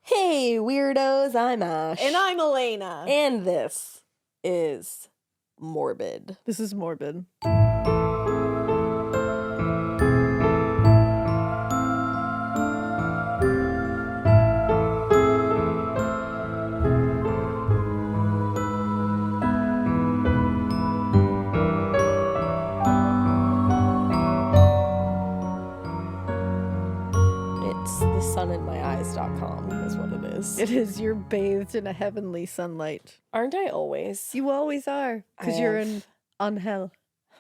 Hey, weirdos, I'm Ash. And I'm Elena. And this is Morbid. This is Morbid. It's thesuninmyeyes.com is what it is. It is. You're bathed in a heavenly sunlight. Aren't I always? You always are. Because you're in hell.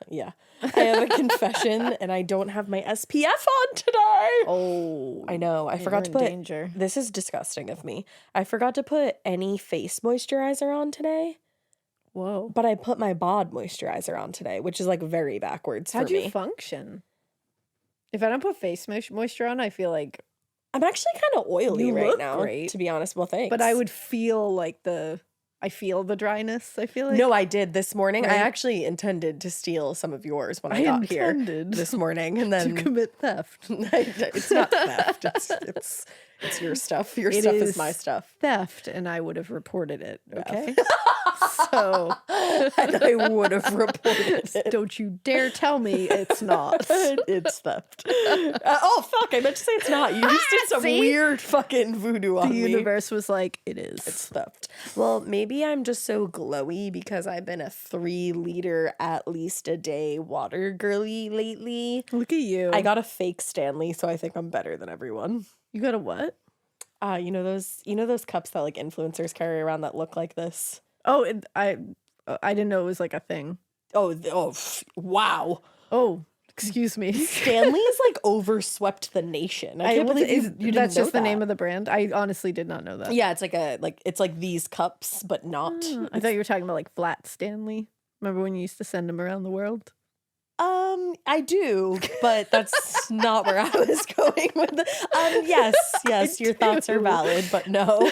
Yeah. I have a confession and I don't have my SPF on today. Oh. I know. I forgot to put... danger. This is disgusting of me. I forgot to put any face moisturizer on today. Whoa. But I put my bod moisturizer on today, which is like very backwards for me. How'd you function? If I don't put face moisture on, I feel like... I'm actually kind of oily You right look now, great. to be honest. Well, thanks. But I would feel like I feel the dryness, I feel like. No, I did this morning. Right? I actually intended to steal some of yours when I got here this morning, and then to commit theft. It's not theft. It's your stuff. Your stuff is my stuff. Theft, and I would have reported it. Okay. So, and I would have reported it. Don't you dare tell me it's not. It's theft. Oh fuck! I meant to say it's not. You just did some See? weird fucking voodoo on The me. universe was like, it is. It's theft. Well, maybe I'm just so glowy because I've been a 3-liter at least a day water girly lately. Look at you. I got a fake Stanley, so I think I'm better than everyone. You got a what? You know those cups that like influencers carry around that look like this? Oh, I didn't know it was like a thing. Wow. Oh, excuse me. Stanley's like overswept the nation. I can't believe you didn't That's know just the that. name of the brand. I honestly did not know that. Yeah, it's like these cups, but not. I thought you were talking about like Flat Stanley. Remember when you used to send them around the world? I do, but that's not where I was going with the. Yes, your thoughts are valid, but no.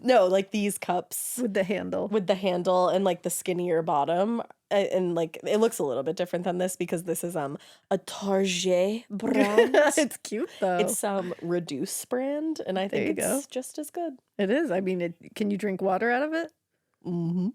No, like these cups With the handle. And like the skinnier bottom, and like it looks a little bit different than this because this is a Target brand. It's cute though. It's Reduce brand, and I think it's just as good. It is. I mean, can you drink water out of it? Mm-hmm.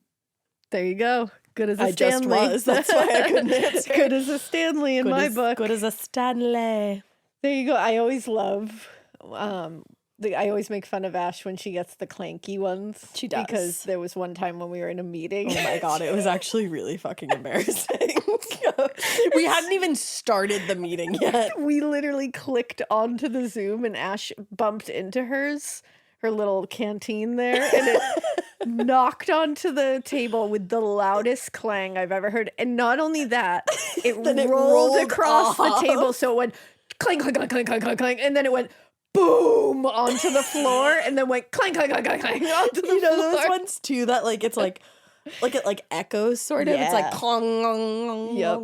There you go. Good as a I Stanley. just was. That's why I couldn't answer. Good as a Stanley in my book. Good as a Stanley. There you go. I always love. I always make fun of Ash when she gets the clanky ones. She does. Because there was one time when we were in a meeting. Oh my god, it was actually really fucking embarrassing. We hadn't even started the meeting yet. We literally clicked onto the Zoom and Ash bumped into her little canteen there, and it knocked onto the table with the loudest clang I've ever heard. And not only that, it rolled across the table, so it went clang, clang, clang, clang, clang, clang, clang, and then it went boom onto the floor, and then went clang, clang, clang, clang, clang onto the floor. You know those ones too that like it's like it echoes sort of. Yeah. It's like clong. Yep,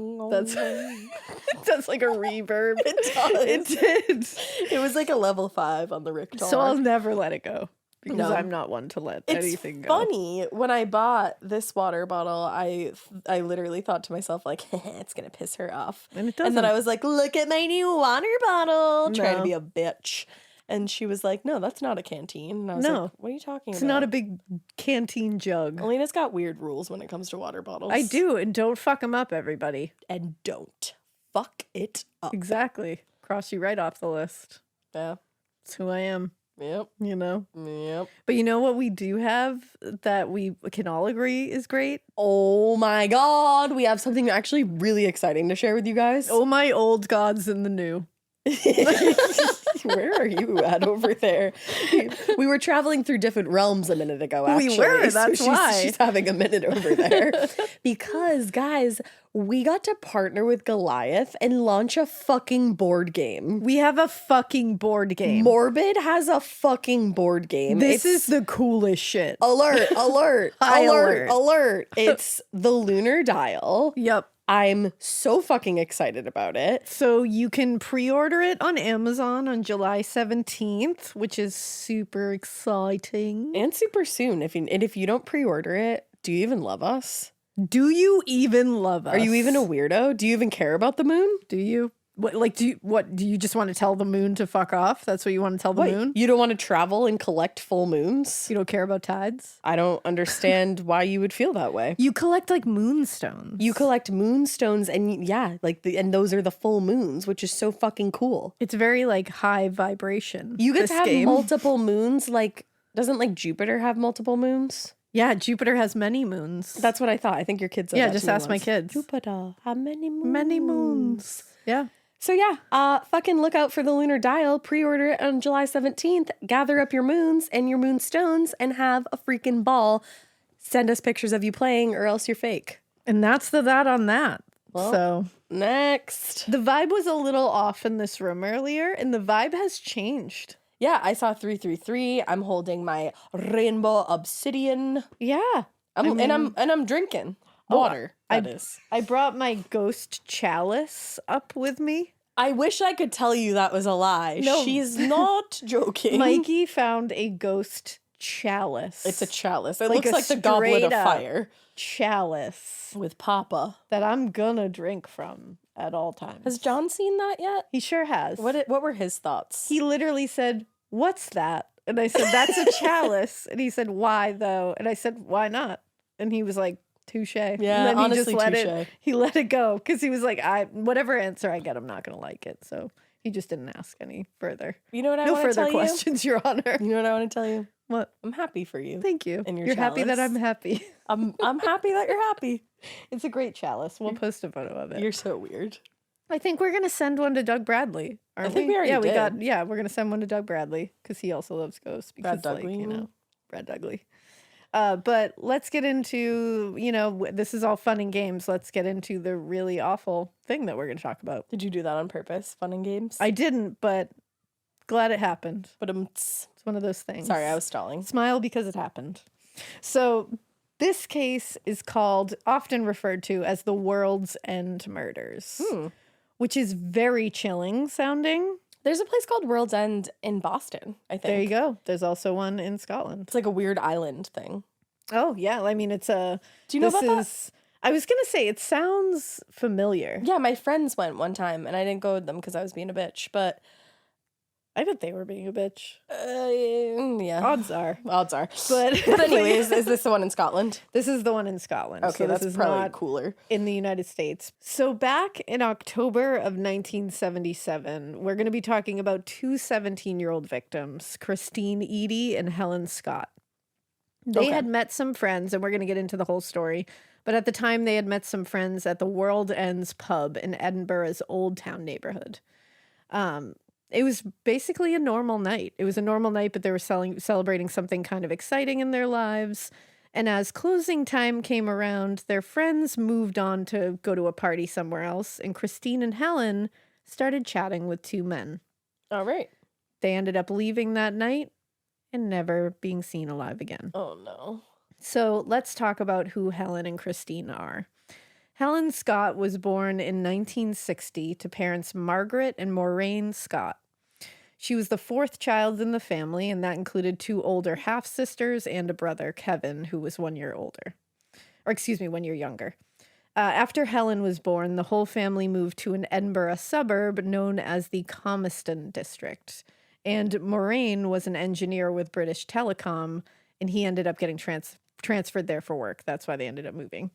that's like a reverb. It does. It did. It was like a level 5 on the Richter. So I'll never let it go because No. I'm not one to let It's anything go. funny. When I bought this water bottle, I literally thought to myself like, it's gonna piss her off. And it doesn't. And then I was like, look at my new water bottle. Trying to No. be a bitch. And she was like, no, that's not a canteen. And I was No. like, what are you talking It's about? not a big canteen jug. Elena's got weird rules when it comes to water bottles. I do, and don't fuck them up, everybody. And don't fuck it up. Exactly. Cross you right off the list. Yeah. That's who I am, Yep. you know? Yep. But you know what we do have that we can all agree is great? Oh my god. We have something actually really exciting to share with you guys. Oh, my old gods in the new. Where are you at over there? We were traveling through different realms a minute ago, actually. We were, so that's why. She's having a minute over there. Because, guys, we got to partner with Goliath and launch a fucking board game. We have a fucking board game. Morbid has a fucking board game. This is the coolest shit. Alert, alert, High alert, alert. alert. It's the Lunar Dial. Yep. I'm so fucking excited about it. So you can pre-order it on Amazon on July 17th, which is super exciting. And super soon. If you don't pre-order it, do you even love us? Do you even love us? Are you even a weirdo? Do you even care about the moon? Do you? What, do you just want to tell the moon to fuck off? That's what you want to tell the moon? You don't want to travel and collect full moons? You don't care about tides? I don't understand why you would feel that way. You collect like moonstones. You collect moonstones and and those are the full moons, which is so fucking cool. It's very like high vibration. You get to have multiple moons. Like, doesn't like Jupiter have multiple moons? Yeah, Jupiter has many moons. That's what I thought. I think your kids said yeah, that just to me ask my once. kids. Jupiter, how many moons? Many moons. Yeah. So yeah, fucking look out for the lunar dial. Pre-order it on July 17th. Gather up your moons and your moonstones and have a freaking ball. Send us pictures of you playing or else you're fake. And that's that on that. Well, so next. the vibe was a little off in this room earlier, and the vibe has changed. Yeah, I saw 333. I'm holding my rainbow obsidian. Yeah. I'm drinking water. I brought my ghost chalice up with me. I wish I could tell you that was a lie. No. She's not joking. Mikey found a ghost chalice. It's a chalice. It Like looks a like the goblet of straight-up fire. chalice With Papa. that I'm gonna drink from at all times. Has John seen that yet? He sure has. What were his thoughts? He literally said, "What's that?" And I said, "That's a chalice." And he said, "Why though?" And I said, "Why not?" And he was like, "Touche." Yeah, and then honestly, he just let touche. he let it go because he was like, whatever answer I get, I'm not gonna like it. So he just didn't ask any further. You know what I No want to further tell questions, Your Honor. you? You know what I want to tell you? What? I'm happy for you. Thank you. And your You're happy that chalice. I'm happy. I'm happy that you're happy. It's a great chalice. We'll post a photo of it. You're so weird. I think we're gonna send one to Doug Bradley. Aren't I think we already yeah, did. we're gonna send one to Doug Bradley because he also loves ghosts. Because, Brad Dudley, like, you mean? Brad Dudley. But let's get into, this is all fun and games. Let's get into the really awful thing that we're going to talk about. Did you do that on purpose? Fun and games? I didn't, but glad it happened. But It's one of those things. sorry, I was stalling. Smile because it happened. So this case is often referred to as the World's End Murders, which is very chilling sounding. There's a place called World's End in Boston, I think. There you go. There's also one in Scotland. It's like a weird island thing. Oh, yeah. I mean, it's a... Do you know about that? I was going to say, it sounds familiar. Yeah, my friends went one time, and I didn't go with them because I was being a bitch, but... I bet they were being a bitch. Yeah. Odds are. Odds are. But anyways, is this the one in Scotland? This is the one in Scotland. Okay, so this that's is probably not cooler. in the United States. So back in October of 1977, we're going to be talking about two 17-year-old victims, Christine Eadie and Helen Scott. They had met some friends, and we're going to get into the whole story. But at the time, they had met some friends at the World Ends pub in Edinburgh's Old Town neighborhood. It was basically a normal night. It was a normal night, but they were celebrating something kind of exciting in their lives. And as closing time came around, their friends moved on to go to a party somewhere else, and Christine and Helen started chatting with two men. All right. They ended up leaving that night and never being seen alive again. Oh, no. So let's talk about who Helen and Christine are. Helen Scott was born in 1960 to parents Margaret and Maureen Scott. She was the fourth child in the family, and that included two older half-sisters and a brother, Kevin, who was 1 year older. 1 year younger. After Helen was born, the whole family moved to an Edinburgh suburb known as the Comiston district. And Maureen was an engineer with British Telecom, and he ended up getting transferred there for work. That's why they ended up moving.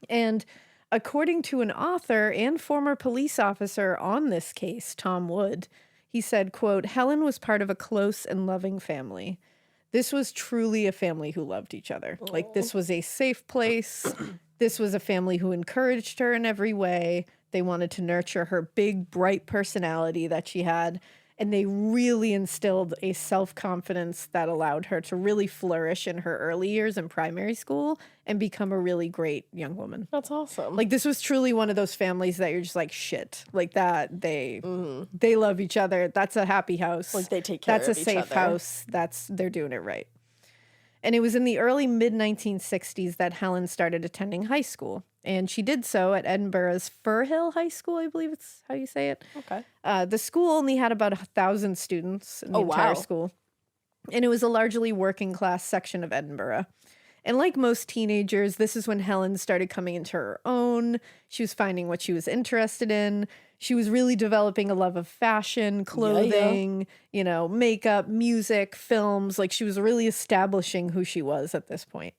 And according to an author and former police officer on this case, Tom Wood, he said, quote, Helen was part of a close and loving family. This was truly a family who loved each other. Like, this was a safe place. This was a family who encouraged her in every way. They wanted to nurture her big, bright personality that she had. And they really instilled a self-confidence that allowed her to really flourish in her early years in primary school and become a really great young woman. That's awesome. Like, this was truly one of those families that you're just like, shit. Like, that they love each other. That's a happy house. Like, they take care of each other. That's a safe house. They're doing it right. And it was in the early mid-1960s that Helen started attending high school. And she did so at Edinburgh's Firhill High School, I believe it's how you say it. Okay. The school only had about 1,000 students in the entire school. And it was a largely working class section of Edinburgh. And like most teenagers, this is when Helen started coming into her own. She was finding what she was interested in. She was really developing a love of fashion, clothing, you know, makeup, music, films. Like she was really establishing who she was at this point.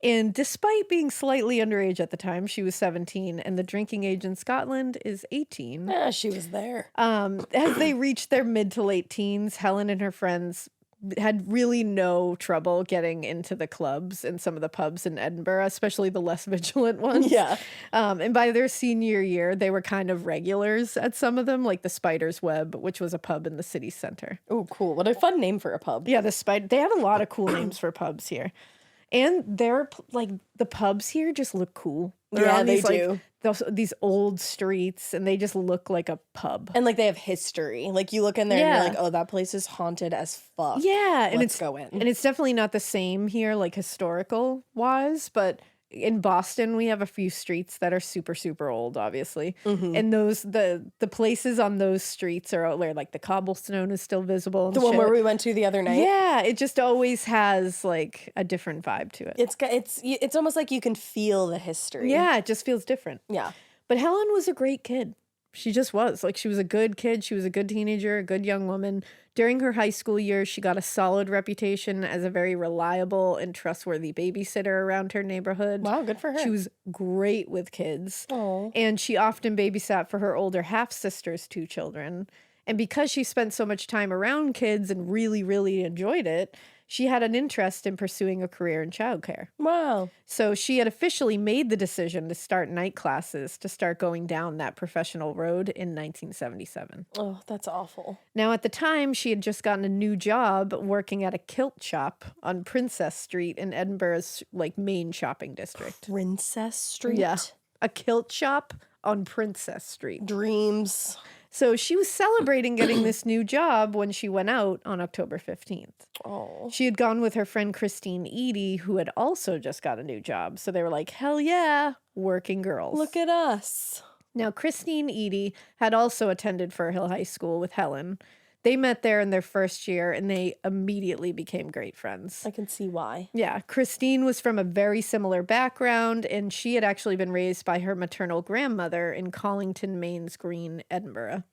And despite being slightly underage at the time, she was 17, and the drinking age in Scotland is 18. Yeah, she was there. As they reached their mid to late teens, Helen and her friends had really no trouble getting into the clubs and some of the pubs in Edinburgh, especially the less vigilant ones. Yeah. And by their senior year, they were kind of regulars at some of them, like the Spider's Web, which was a pub in the city center. Oh, cool. What a fun name for a pub. Yeah, they have a lot of cool names for pubs here. And they're like the pubs here just look cool. They're on they these, do. Like, these old streets, and they just look like a pub. And like they have history. Like you look in there and you're like, oh, that place is haunted as fuck. Yeah, and Let's go in. And it's definitely not the same here, like historical wise, but in Boston we have a few streets that are super, super old, obviously. And those the places on those streets are where like the cobblestone is still visible. And The one where we went to the other night. Yeah, it just always has like a different vibe to it. It's almost like you can feel the history. Yeah, it just feels different. Yeah. But Helen was a great kid. She just was. Like, she was a good kid. She was a good teenager, a good young woman. During her high school years, she got a solid reputation as a very reliable and trustworthy babysitter around her neighborhood. Wow, good for her. She was great with kids. Oh. And she often babysat for her older half-sister's 2 children. And because she spent so much time around kids and really, really enjoyed it, she had an interest in pursuing a career in childcare. Wow. So she had officially made the decision to start night classes, to start going down that professional road in 1977. Oh, that's awful. Now, at the time, she had just gotten a new job working at a kilt shop on Princess Street in Edinburgh's like main shopping district. Princess Street? Yeah, a kilt shop on Princess Street. Dreams. So she was celebrating getting this new job when she went out on October 15th. Oh. She had gone with her friend Christine Eadie, who had also just got a new job. So they were like, hell yeah, working girls. Look at us. Now, Christine Eadie had also attended Firhill High School with Helen. They met there in their first year, and they immediately became great friends. I can see why. Yeah, Christine was from a very similar background, and she had actually been raised by her maternal grandmother in Collington, Mains Green, Edinburgh.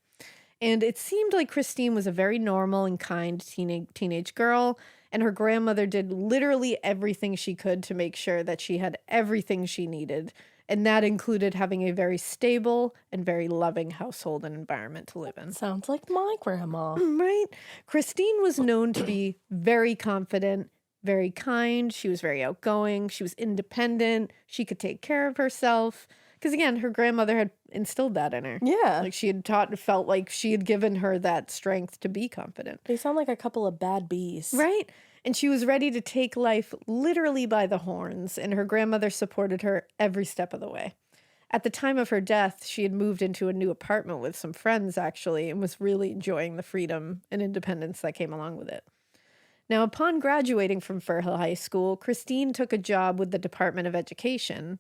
And it seemed like Christine was a very normal and kind teenage girl, and her grandmother did literally everything she could to make sure that she had everything she needed. And that included having a very stable and very loving household and environment to live in. Sounds like my grandma. Right? Christine was known to be very confident, very kind. She was very outgoing. She was independent. She could take care of herself. Because again, her grandmother had instilled that in her. Yeah. Like she had felt like she had given her that strength to be confident. They sound like a couple of bad bees. Right? And she was ready to take life literally by the horns, and her grandmother supported her every step of the way. At the time of her death, she had moved into a new apartment with some friends, actually, and was really enjoying the freedom and independence that came along with it. Now, upon graduating from Firhill High School, Christine took a job with the Department of Education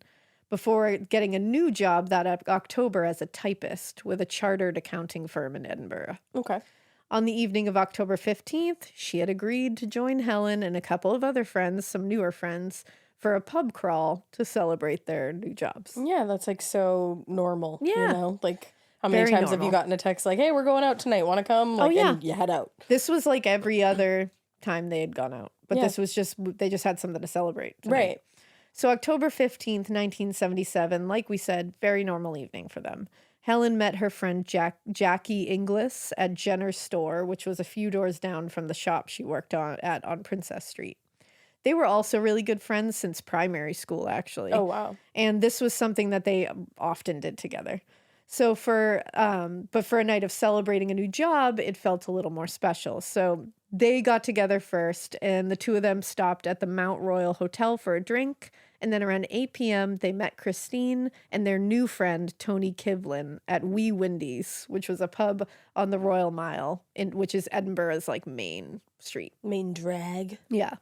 before getting a new job that October as a typist with a chartered accounting firm in Edinburgh. Okay. On the evening of October 15th, she had agreed to join Helen and a couple of other friends, some newer friends, for a pub crawl to celebrate their new jobs. Yeah, that's like so normal. Yeah. You know, like how many Very times have normal. you gotten a text like, hey, we're going out tonight. Want to come? Like, yeah. And you head out. This was like every other time they had gone out. But Yeah. this was they just had something to celebrate tonight. Right. So October 15th, 1977, like we said, very normal evening for them. Helen met her friend Jackie Inglis at Jenner's store, which was a few doors down from the shop she worked at on Princess Street. They were also really good friends since primary school, actually. Oh, wow. And this was something that they often did together. So for a night of celebrating a new job, it felt a little more special. So they got together first, and the two of them stopped at the Mount Royal Hotel for a drink. And then around 8 p.m., they met Christine and their new friend, Tony Kivlin, at Wee Windy's, which was a pub on the Royal Mile, which is Edinburgh's like main street. Main drag. Yeah.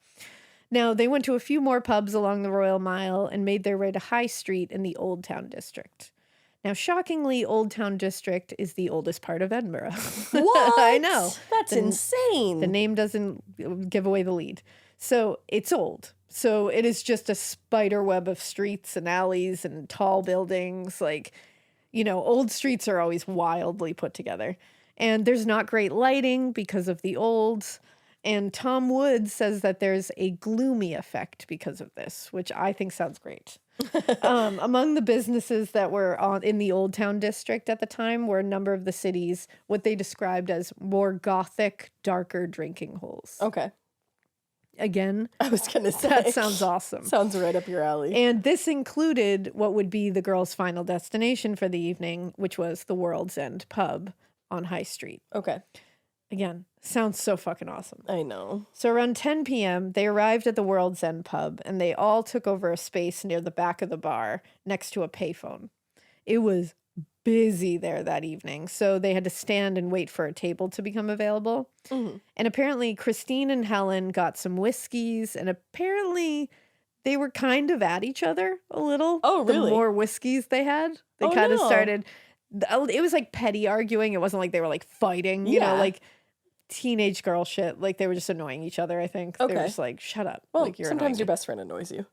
Now, they went to a few more pubs along the Royal Mile and made their way to High Street in the Old Town District. Now, shockingly, Old Town District is the oldest part of Edinburgh. What? I know. That's insane. The name doesn't give away the lead. So it's old. So it is just a spider web of streets and alleys and tall buildings. Like, old streets are always wildly put together. And there's not great lighting because of the old. And Tom Wood says that there's a gloomy effect because of this, which I think sounds great. Among the businesses that were in the Old Town district at the time were a number of the city's what they described as more gothic, darker drinking holes. Okay. Again, I was going to say. That sounds awesome. Sounds right up your alley. And this included what would be the girls' final destination for the evening, which was the World's End pub on High Street. Okay. Again, sounds so fucking awesome. I know. So around 10 p.m., they arrived at the World's End pub, and they all took over a space near the back of the bar next to a payphone. It was busy there that evening, so they had to stand and wait for a table to become available. Mm-hmm. And apparently Christine and Helen got some whiskeys, and apparently they were kind of at each other a little. Oh, really? The more whiskeys they had. They kind of started... It was like petty arguing. It wasn't like they were like fighting, like teenage girl shit. Like they were just annoying each other, I think. Okay. They were just like, shut up. Well, like, sometimes your best friend annoys you.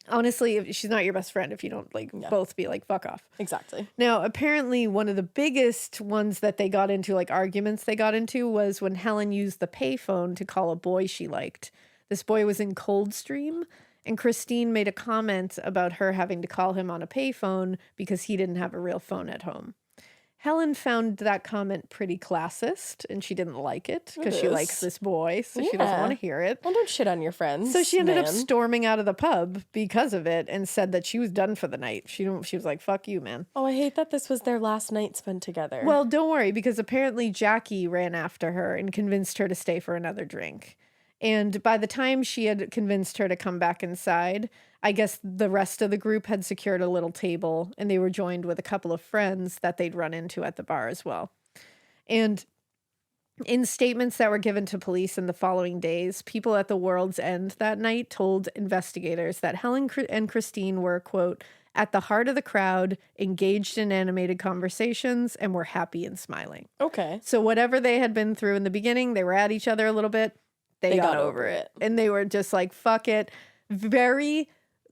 Honestly, if she's not your best friend if you don't both be like, fuck off. Exactly. Now, apparently one of the biggest ones that they got into, like arguments they got into, was when Helen used the payphone to call a boy she liked. This boy was in Coldstream, and Christine made a comment about her having to call him on a payphone because he didn't have a real phone at home. Helen found that comment pretty classist, and she didn't like it because she likes this boy, so she doesn't want to hear it. Well, don't shit on your friends. So she ended up storming out of the pub because of it and said that she was done for the night. She was like, fuck you, man. Oh, I hate that this was their last night spent together. Well, don't worry, because apparently Jackie ran after her and convinced her to stay for another drink. And by the time she had convinced her to come back inside, I guess the rest of the group had secured a little table, and they were joined with a couple of friends that they'd run into at the bar as well. And in statements that were given to police in the following days, people at the World's End that night told investigators that Helen and Christine were, quote, at the heart of the crowd, engaged in animated conversations, and were happy and smiling. Okay. So whatever they had been through in the beginning, they were at each other a little bit. They got over it. And they were just like, fuck it. Very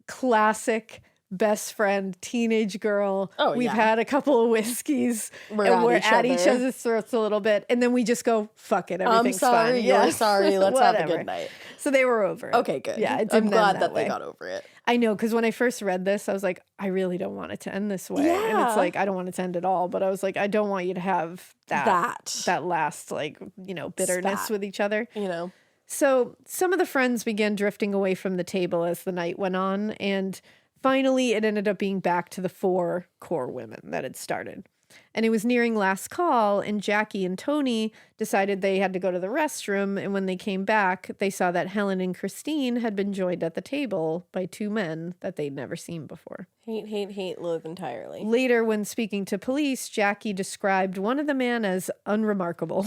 classic best friend, teenage girl. Oh, We've had a couple of whiskeys. We're at each other's throats a little bit. And then we just go, fuck it. Everything's fine. You're sorry. Let's have a good night. So they were over it. Okay, good. Yeah, I'm glad that they got over it. I know, because when I first read this, I was like, I really don't want it to end this way. Yeah. And it's like, I don't want it to end at all. But I was like, I don't want you to have that last, bitterness spat with each other. So some of the friends began drifting away from the table as the night went on, and finally it ended up being back to the 4 core women that had started. And it was nearing last call, and Jackie and Tony decided they had to go to the restroom, and when they came back, they saw that Helen and Christine had been joined at the table by 2 men that they'd never seen before. Hate, loathe entirely. Later, when speaking to police, Jackie described one of the men as unremarkable,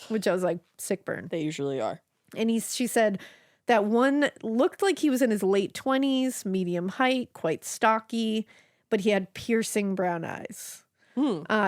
which I was like, sick burn. They usually are. And she said that one looked like he was in his late 20s, medium height, quite stocky, but he had piercing brown eyes.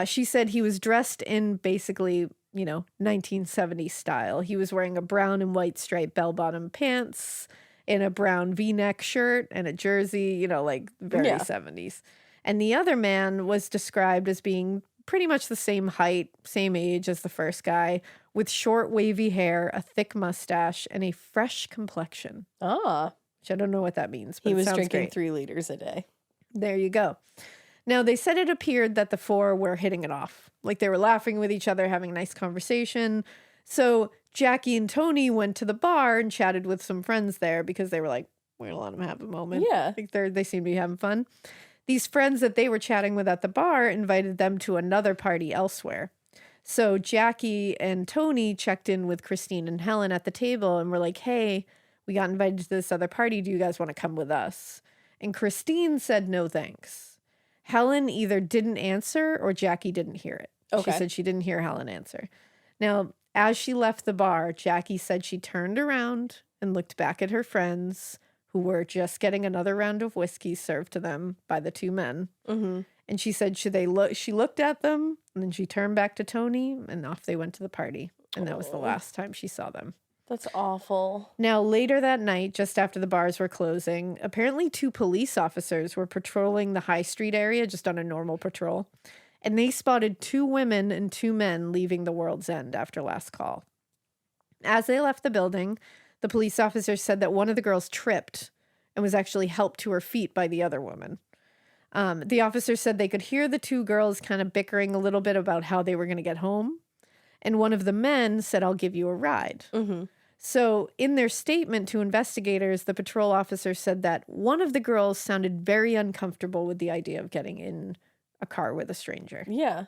She said he was dressed in basically, 1970s style. He was wearing a brown and white striped bell-bottom pants and a brown V-neck shirt and a jersey, very 70s. And the other man was described as being pretty much the same height, same age as the first guy, with short wavy hair, a thick mustache, and a fresh complexion. Which I don't know what that means, but he was drinking great. 3 liters a day. There you go. Now, they said it appeared that the 4 were hitting it off. Like they were laughing with each other, having a nice conversation. So Jackie and Tony went to the bar and chatted with some friends there because they were like, we're going to let them have a moment. Yeah. Like they seem to be having fun. These friends that they were chatting with at the bar invited them to another party elsewhere. So Jackie and Tony checked in with Christine and Helen at the table and were like, hey, we got invited to this other party. Do you guys want to come with us? And Christine said no thanks. Helen either didn't answer or Jackie didn't hear it. Okay. She said she didn't hear Helen answer. Now, as she left the bar, Jackie said she turned around and looked back at her friends who were just getting another round of whiskey served to them by the 2 men. Mm-hmm. And she said, she looked at them, and then she turned back to Tony, and off they went to the party. And that was the last time she saw them. That's awful. Now, later that night, just after the bars were closing, apparently 2 police officers were patrolling the High Street area just on a normal patrol, and they spotted 2 women and 2 men leaving the World's End after last call. As they left the building, the police officers said that one of the girls tripped and was actually helped to her feet by the other woman. The officers said they could hear the 2 girls kind of bickering a little bit about how they were going to get home, and one of the men said, "I'll give you a ride." Mm-hmm. So in their statement to investigators, the patrol officer said that one of the girls sounded very uncomfortable with the idea of getting in a car with a stranger. Yeah.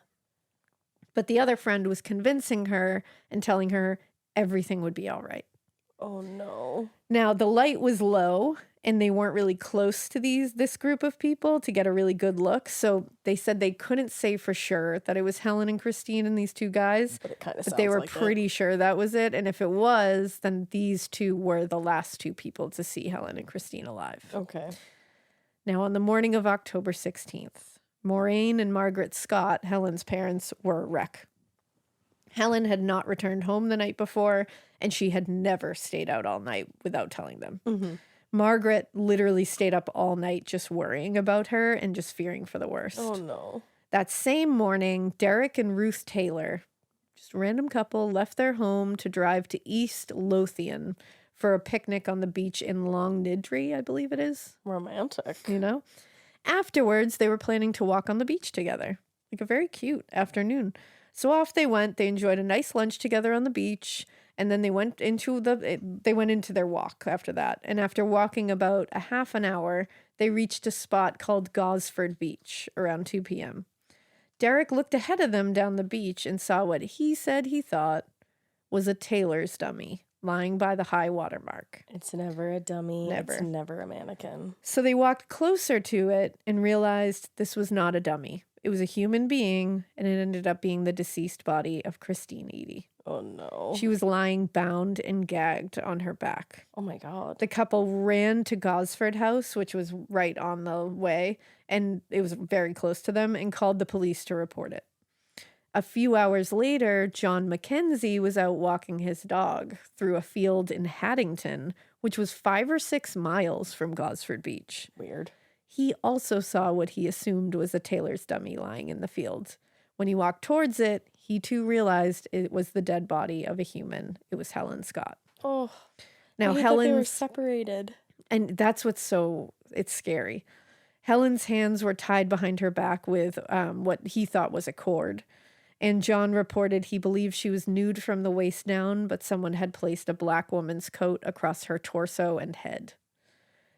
But the other friend was convincing her and telling her everything would be all right. Oh, no. Now, the light was low, and they weren't really close to this group of people to get a really good look. So they said they couldn't say for sure that it was Helen and Christine and these 2 guys. But it kind of But they were pretty sure that was it. And if it was, then these 2 were the last 2 people to see Helen and Christine alive. Okay. Now, on the morning of October 16th, Maureen and Margaret Scott, Helen's parents, were a wreck. Helen had not returned home the night before, and she had never stayed out all night without telling them. Mm-hmm. Margaret literally stayed up all night just worrying about her and just fearing for the worst. Oh, no. That same morning, Derek and Ruth Taylor, just a random couple, left their home to drive to East Lothian for a picnic on the beach in Longniddry, I believe it is. Romantic. You know? Afterwards, they were planning to walk on the beach together. Like a very cute afternoon. So off they went. They enjoyed a nice lunch together on the beach. And then they went into their walk after that. And after walking about a half an hour, they reached a spot called Gosford Beach around 2 p.m. Derek looked ahead of them down the beach and saw what he said he thought was a tailor's dummy lying by the high water mark. It's never a dummy. Never. It's never a mannequin. So they walked closer to it and realized this was not a dummy. It was a human being, and it ended up being the deceased body of Christine Eadie. Oh, no. She was lying bound and gagged on her back. Oh, my God. The couple ran to Gosford House, which was right on the way, and it was very close to them, and called the police to report it. A few hours later, John Mackenzie was out walking his dog through a field in Haddington, which was 5 or 6 miles from Gosford Beach. Weird. He also saw what he assumed was a tailor's dummy lying in the field. When he walked towards it, he too realized it was the dead body of a human. It was Helen Scott. Oh, now they were separated. And that's it's scary. Helen's hands were tied behind her back with what he thought was a cord. And John reported he believed she was nude from the waist down, but someone had placed a black woman's coat across her torso and head.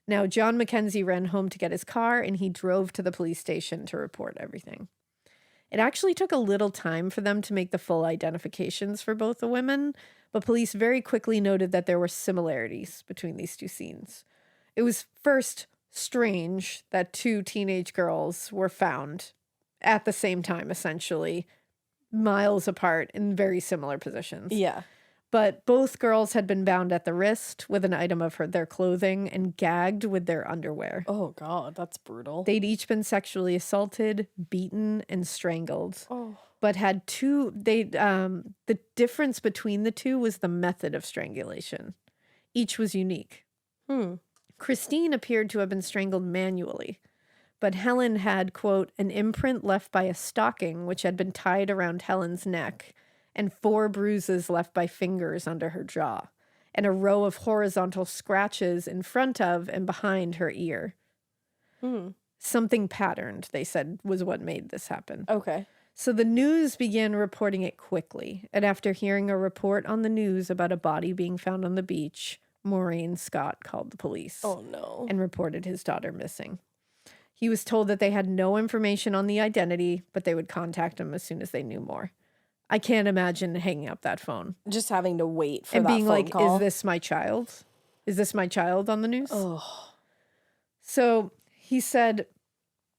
Now, John Mackenzie ran home to get his car, and he drove to the police station to report everything. It actually took a little time for them to make the full identifications for both the women, but police very quickly noted that there were similarities between these 2 scenes. It was first strange that 2 teenage girls were found at the same time, essentially, miles apart in very similar positions. Yeah. But both girls had been bound at the wrist with an item of their clothing and gagged with their underwear. Oh, God, that's brutal. They'd each been sexually assaulted, beaten, and strangled. Oh. But had the difference between the 2 was the method of strangulation. Each was unique. Christine appeared to have been strangled manually, but Helen had, quote, an imprint left by a stocking which had been tied around Helen's neck, and 4 bruises left by fingers under her jaw, and a row of horizontal scratches in front of and behind her ear. Something patterned, they said, was what made this happen. Okay. So the news began reporting it quickly, and after hearing a report on the news about a body being found on the beach, Maureen Scott called the police. Oh, no. And reported his daughter missing. He was told that they had no information on the identity, but they would contact him as soon as they knew more. I can't imagine hanging up that phone. Just having to wait for and that being phone like, call. is this my child? Is this my child on the news? Oh. So he said,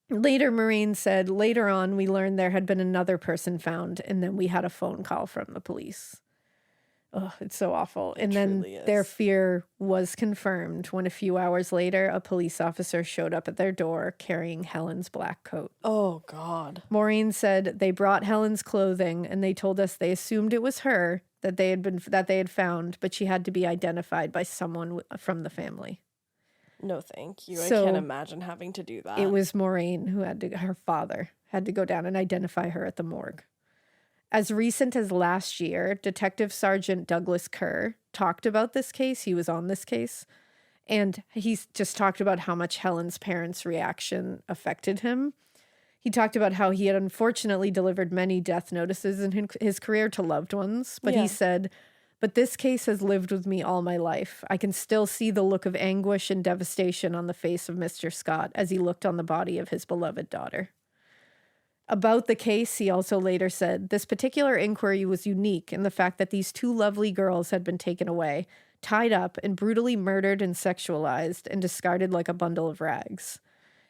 Maureen said, later on, we learned there had been another person found, and then we had a phone call from the police. Oh, it's so awful. And then their fear was confirmed when a few hours later, a police officer showed up at their door carrying Helen's black coat. Oh, God. Maureen said they brought Helen's clothing and they told us they assumed it was her that they had found, but she had to be identified by someone from the family. No, thank you. So I can't imagine having to do that. It was Maureen who her father had to go down and identify her at the morgue. As recent as last year, Detective Sergeant Douglas Kerr talked about this case. He was on this case. And he's just talked about how much Helen's parents' reaction affected him. He talked about how he had unfortunately delivered many death notices in his career to loved ones. But he said, "But this case has lived with me all my life. I can still see the look of anguish and devastation on the face of Mr. Scott as he looked on the body of his beloved daughter." About the case, he also later said, "This particular inquiry was unique in the fact that these two lovely girls had been taken away, tied up, and brutally murdered and sexualized and discarded like a bundle of rags.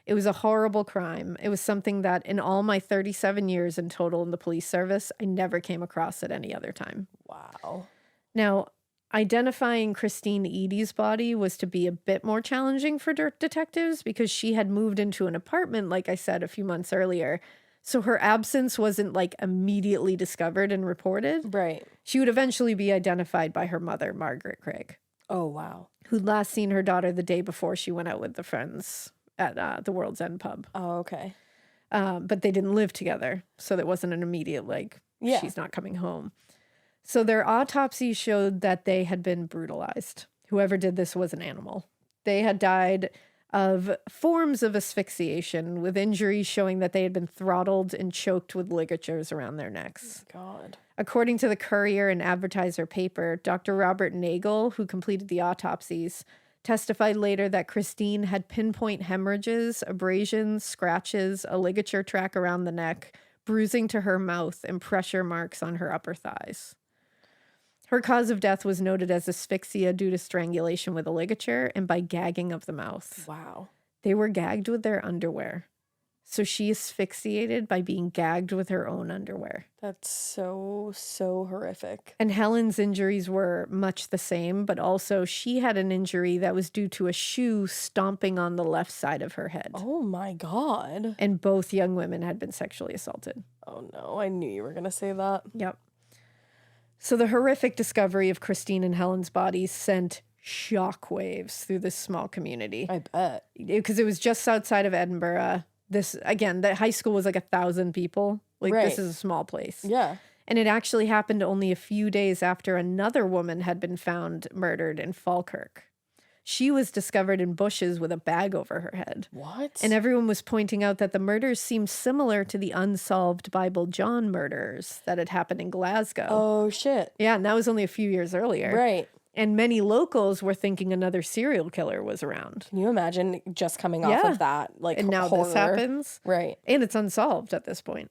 It was a horrible crime. It was something that in all my 37 years in total in the police service, I never came across at any other time." Wow. Now, identifying Christine Eadie's body was to be a bit more challenging for detectives because she had moved into an apartment, like I said, a few months earlier. So her absence wasn't like immediately discovered and reported. Right. She would eventually be identified by her mother, Margaret Craig. Oh, wow. Who'd last seen her daughter the day before she went out with the friends at the World's End pub. Oh, okay. But they didn't live together. So there wasn't an immediate, she's not coming home. So their autopsy showed that they had been brutalized. Whoever did this was an animal. They had died of forms of asphyxiation with injuries showing that they had been throttled and choked with ligatures around their necks. God. According to the Courier and Advertiser paper, Dr. Robert Nagel, who completed the autopsies, testified later that Christine had pinpoint hemorrhages, abrasions, scratches, a ligature track around the neck, bruising to her mouth, and pressure marks on her upper thighs. Her cause of death was noted as asphyxia due to strangulation with a ligature and by gagging of the mouth. Wow. They were gagged with their underwear. So she asphyxiated by being gagged with her own underwear. That's so horrific. And Helen's injuries were much the same, but also she had an injury that was due to a shoe stomping on the left side of her head. Oh my God. And both young women had been sexually assaulted. Oh no, I knew you were going to say that. Yep. So the horrific discovery of Christine and Helen's bodies sent shockwaves through this small community. I bet. Because it was just outside of Edinburgh. This, again, the high school was like 1,000 people. This is a small place. Yeah. And it actually happened only a few days after another woman had been found murdered in Falkirk. She was discovered in bushes with a bag over her head. What? And everyone was pointing out that the murders seemed similar to the unsolved Bible John murders that had happened in Glasgow. Oh, shit. Yeah, and that was only a few years earlier. Right. And many locals were thinking another serial killer was around. Can you imagine just coming off of that? And now horror? this happens. Right. And it's unsolved at this point.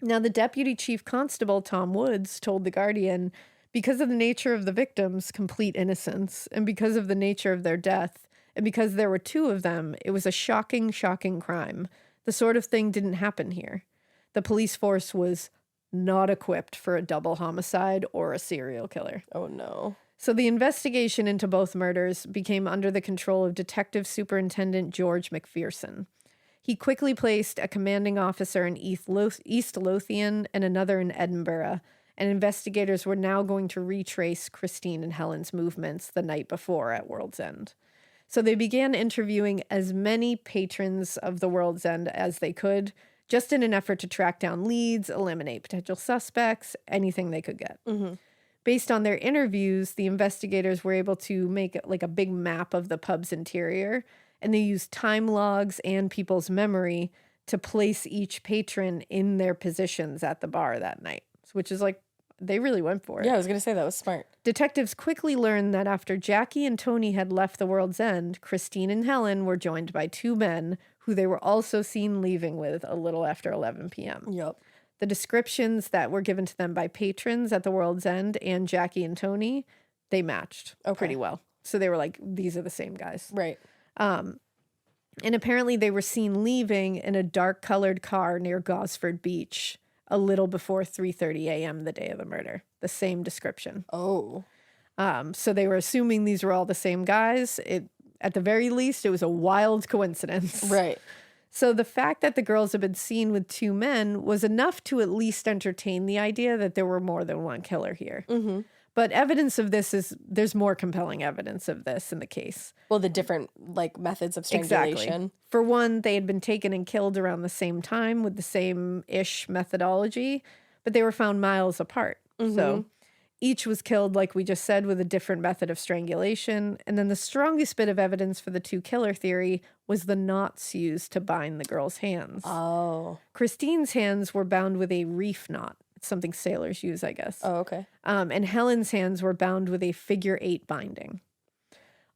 Now, the Deputy Chief Constable, Tom Woods, told The Guardian, because of the nature of the victims' complete innocence, and because of the nature of their death, and because there were two of them, it was a shocking, shocking crime. The sort of thing didn't happen here. The police force was not equipped for a double homicide or a serial killer. Oh, no. So the investigation into both murders became under the control of Detective Superintendent George McPherson. He quickly placed a commanding officer in East Lothian and another in Edinburgh, and investigators were now going to retrace Christine and Helen's movements the night before at World's End. So they began interviewing as many patrons of the World's End as they could, just in an effort to track down leads, eliminate potential suspects, anything they could get. Mm-hmm. Based on their interviews, the investigators were able to make like a big map of the pub's interior, and they used time logs and people's memory to place each patron in their positions at the bar that night, which is like, they really went for it. Yeah, I was going to say that was smart. Detectives quickly learned that after Jackie and Tony had left the World's End, Christine and Helen were joined by two men who they were also seen leaving with a little after 11 p.m. Yep. The descriptions that were given to them by patrons at the World's End and Jackie and Tony, they matched pretty well. So they were like, these are the same guys. Right. And apparently they were seen leaving in a dark-colored car near Gosford Beach a little before 3:30 a.m. the day of the murder. The same description. Oh. So they were assuming these were all the same guys. At the very least, it was a wild coincidence. Right. So the fact that the girls had been seen with 2 men was enough to at least entertain the idea that there were more than one killer here. Mm-hmm. But evidence of this there's more compelling evidence of this in the case. Well, the different methods of strangulation. Exactly. For one, they had been taken and killed around the same time with the same-ish methodology, but they were found miles apart. Mm-hmm. So each was killed, like we just said, with a different method of strangulation. And then the strongest bit of evidence for the 2 killer theory was the knots used to bind the girls' hands. Oh. Christine's hands were bound with a reef knot. It's something sailors use, I guess. Oh, okay. And Helen's hands were bound with a figure 8 binding.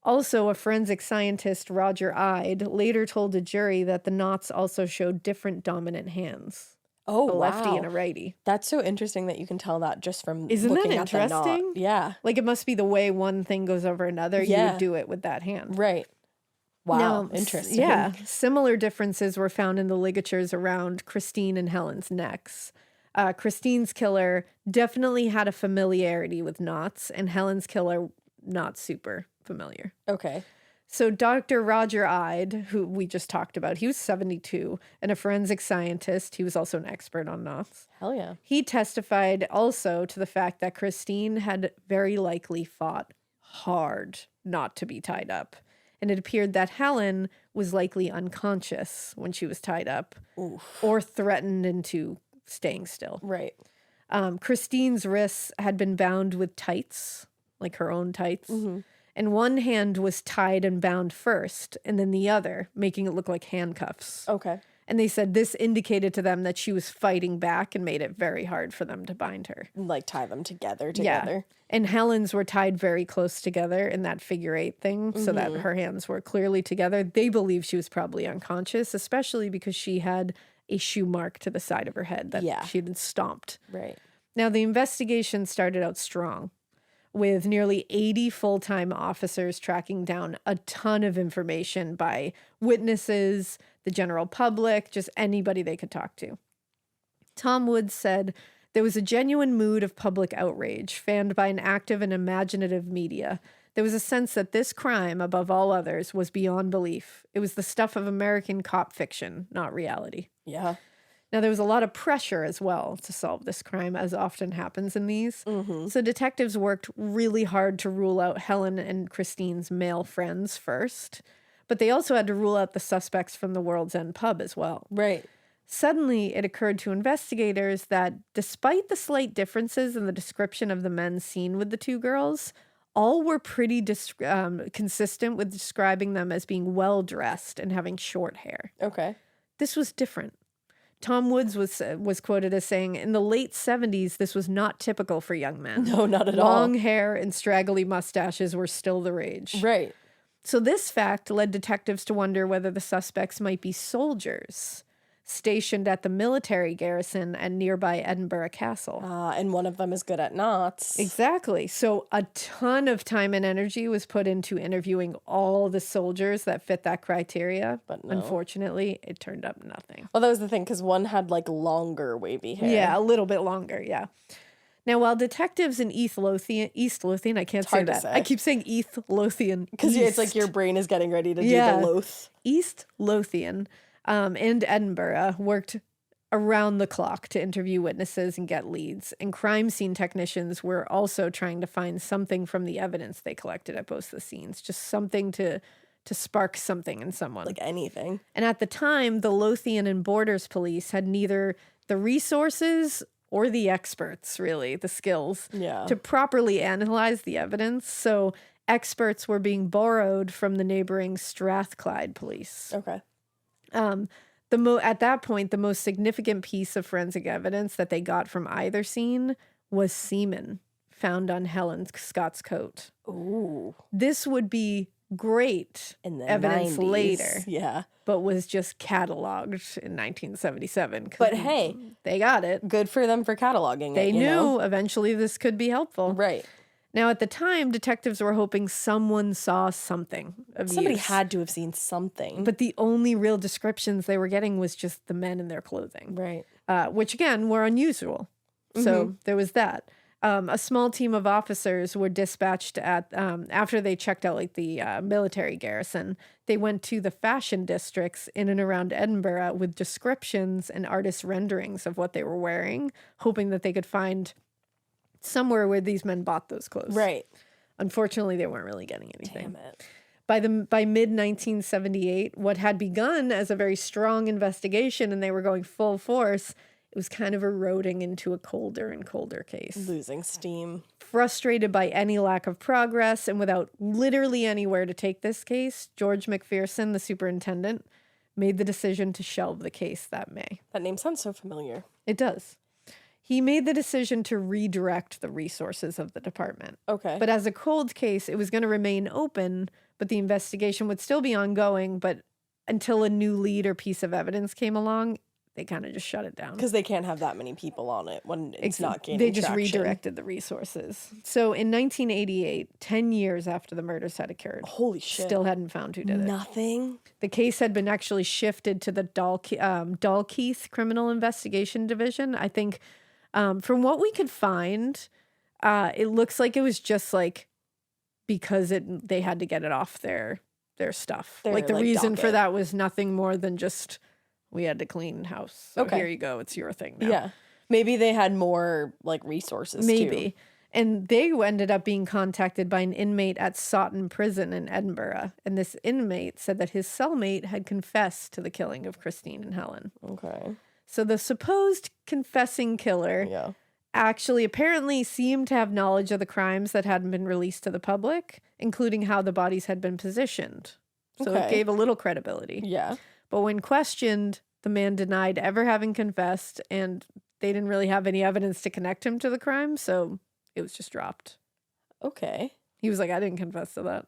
Also, a forensic scientist, Roger Eadie, later told a jury that the knots also showed different dominant hands. Oh, a lefty wow. and a righty. That's so interesting that you can tell that just from Isn't looking that at the knot. interesting? Yeah. Like, it must be the way one thing goes over another. Yeah. You would do it with that hand. Right. Wow. Now, Interesting. Yeah. Similar differences were found in the ligatures around Christine and Helen's necks. Christine's killer definitely had a familiarity with knots, and Helen's killer not super familiar. Okay. So Dr. Roger Eadie, who we just talked about, he was 72 and a forensic scientist. He was also an expert on knots. Hell yeah. He testified also to the fact that Christine had very likely fought hard not to be tied up. And it appeared that Helen was likely unconscious when she was tied up. Oof. Or threatened into staying still. Right. Christine's wrists had been bound with tights, like her own tights. Mm-hmm. And one hand was tied and bound first, and then the other, making it look like handcuffs. Okay. And they said this indicated to them that she was fighting back and made it very hard for them to bind her. Like tie them together. Yeah. And Helen's were tied very close together in that figure 8 thing, so that her hands were clearly together. They believe she was probably unconscious, especially because she had a shoe mark to the side of her head that she had stomped. Right. Now, the investigation started out strong, with nearly 80 full-time officers tracking down a ton of information by witnesses, the general public, just anybody they could talk to. Tom Woods said, "There was a genuine mood of public outrage, fanned by an active and imaginative media. There was a sense that this crime, above all others, was beyond belief. It was the stuff of American cop fiction, not reality." Yeah. Now, there was a lot of pressure as well to solve this crime, as often happens in these. Mm-hmm. So detectives worked really hard to rule out Helen and Christine's male friends first, but they also had to rule out the suspects from the World's End pub as well. Right. Suddenly, it occurred to investigators that despite the slight differences in the description of the men seen with the 2 girls, all were pretty consistent with describing them as being well-dressed and having short hair. Okay. This was different. Tom Woods was quoted as saying, "In the late 70s, this was not typical for young men. No, not at all. Long hair and straggly mustaches were still the rage." Right. So this fact led detectives to wonder whether the suspects might be soldiers stationed at the military garrison at nearby Edinburgh Castle. And one of them is good at knots. Exactly. So a ton of time and energy was put into interviewing all the soldiers that fit that criteria. But no. Unfortunately, it turned up nothing. Well, that was the thing, because one had longer wavy hair. Yeah, a little bit longer, yeah. Now, while detectives in East Lothian, I can't say hard to that. say. I keep saying East Lothian. Because it's like your brain is getting ready to do the Loth. East Lothian and Edinburgh worked around the clock to interview witnesses and get leads. And crime scene technicians were also trying to find something from the evidence they collected at both the scenes. Just something to spark something in someone. Like anything. And at the time, the Lothian and Borders Police had neither the resources or the experts, really, the skills, to properly analyze the evidence. So experts were being borrowed from the neighboring Strathclyde police. Okay. At that point, the most significant piece of forensic evidence that they got from either scene was semen found on Helen Scott's coat. Ooh. This would be great In the evidence 90s. later. Yeah. But was just cataloged in 1977. But hey, they got it. Good for them for cataloging They it, knew eventually this could be helpful. Right. Now, at the time, detectives were hoping someone saw something of Somebody use. had to have seen something. But the only real descriptions they were getting was just the men in their clothing. Right. Which, again, were unusual. So there was that. a small team of officers were dispatched at after they checked out like the military garrison. They went to the fashion districts in and around Edinburgh with descriptions and artist renderings of what they were wearing, hoping that they could find somewhere where these men bought those clothes. Right. Unfortunately, they weren't really getting anything. Damn it. By mid 1978, what had begun as a very strong investigation and they were going full force, it was kind of eroding into a colder and colder case. Losing steam. Frustrated by any lack of progress and without literally anywhere to take this case, George McPherson, the superintendent, made the decision to shelve the case that May. That name sounds so familiar. It does. He made the decision to redirect the resources of the department. Okay. But as a cold case, it was going to remain open, but the investigation would still be ongoing. But until a new lead or piece of evidence came along, they kind of just shut it down. Because they can't have that many people on it when it's not gaining They just traction. redirected the resources. So in 1988, 10 years after the murders had occurred, Holy shit. still hadn't found who did it. Nothing? The case had been actually shifted to the Dalkeith Criminal Investigation Division. I think from what we could find, it looks like it was just like because they had to get it off their stuff. Like the reason for that was nothing more than just we had to clean house. So Okay. here you go. It's your thing now. Yeah. Maybe they had more like resources Maybe. too. And they ended up being contacted by an inmate at Sawton Prison in Edinburgh. And this inmate said that his cellmate had confessed to the killing of Christine and Helen. Okay. So the supposed confessing killer Yeah. actually apparently seemed to have knowledge of the crimes that hadn't been released to the public, including how the bodies had been positioned. So it Okay. gave a little credibility. Yeah. But when questioned, the man denied ever having confessed, and they didn't really have any evidence to connect him to the crime, so it was just dropped. Okay. He was like, I didn't confess to that.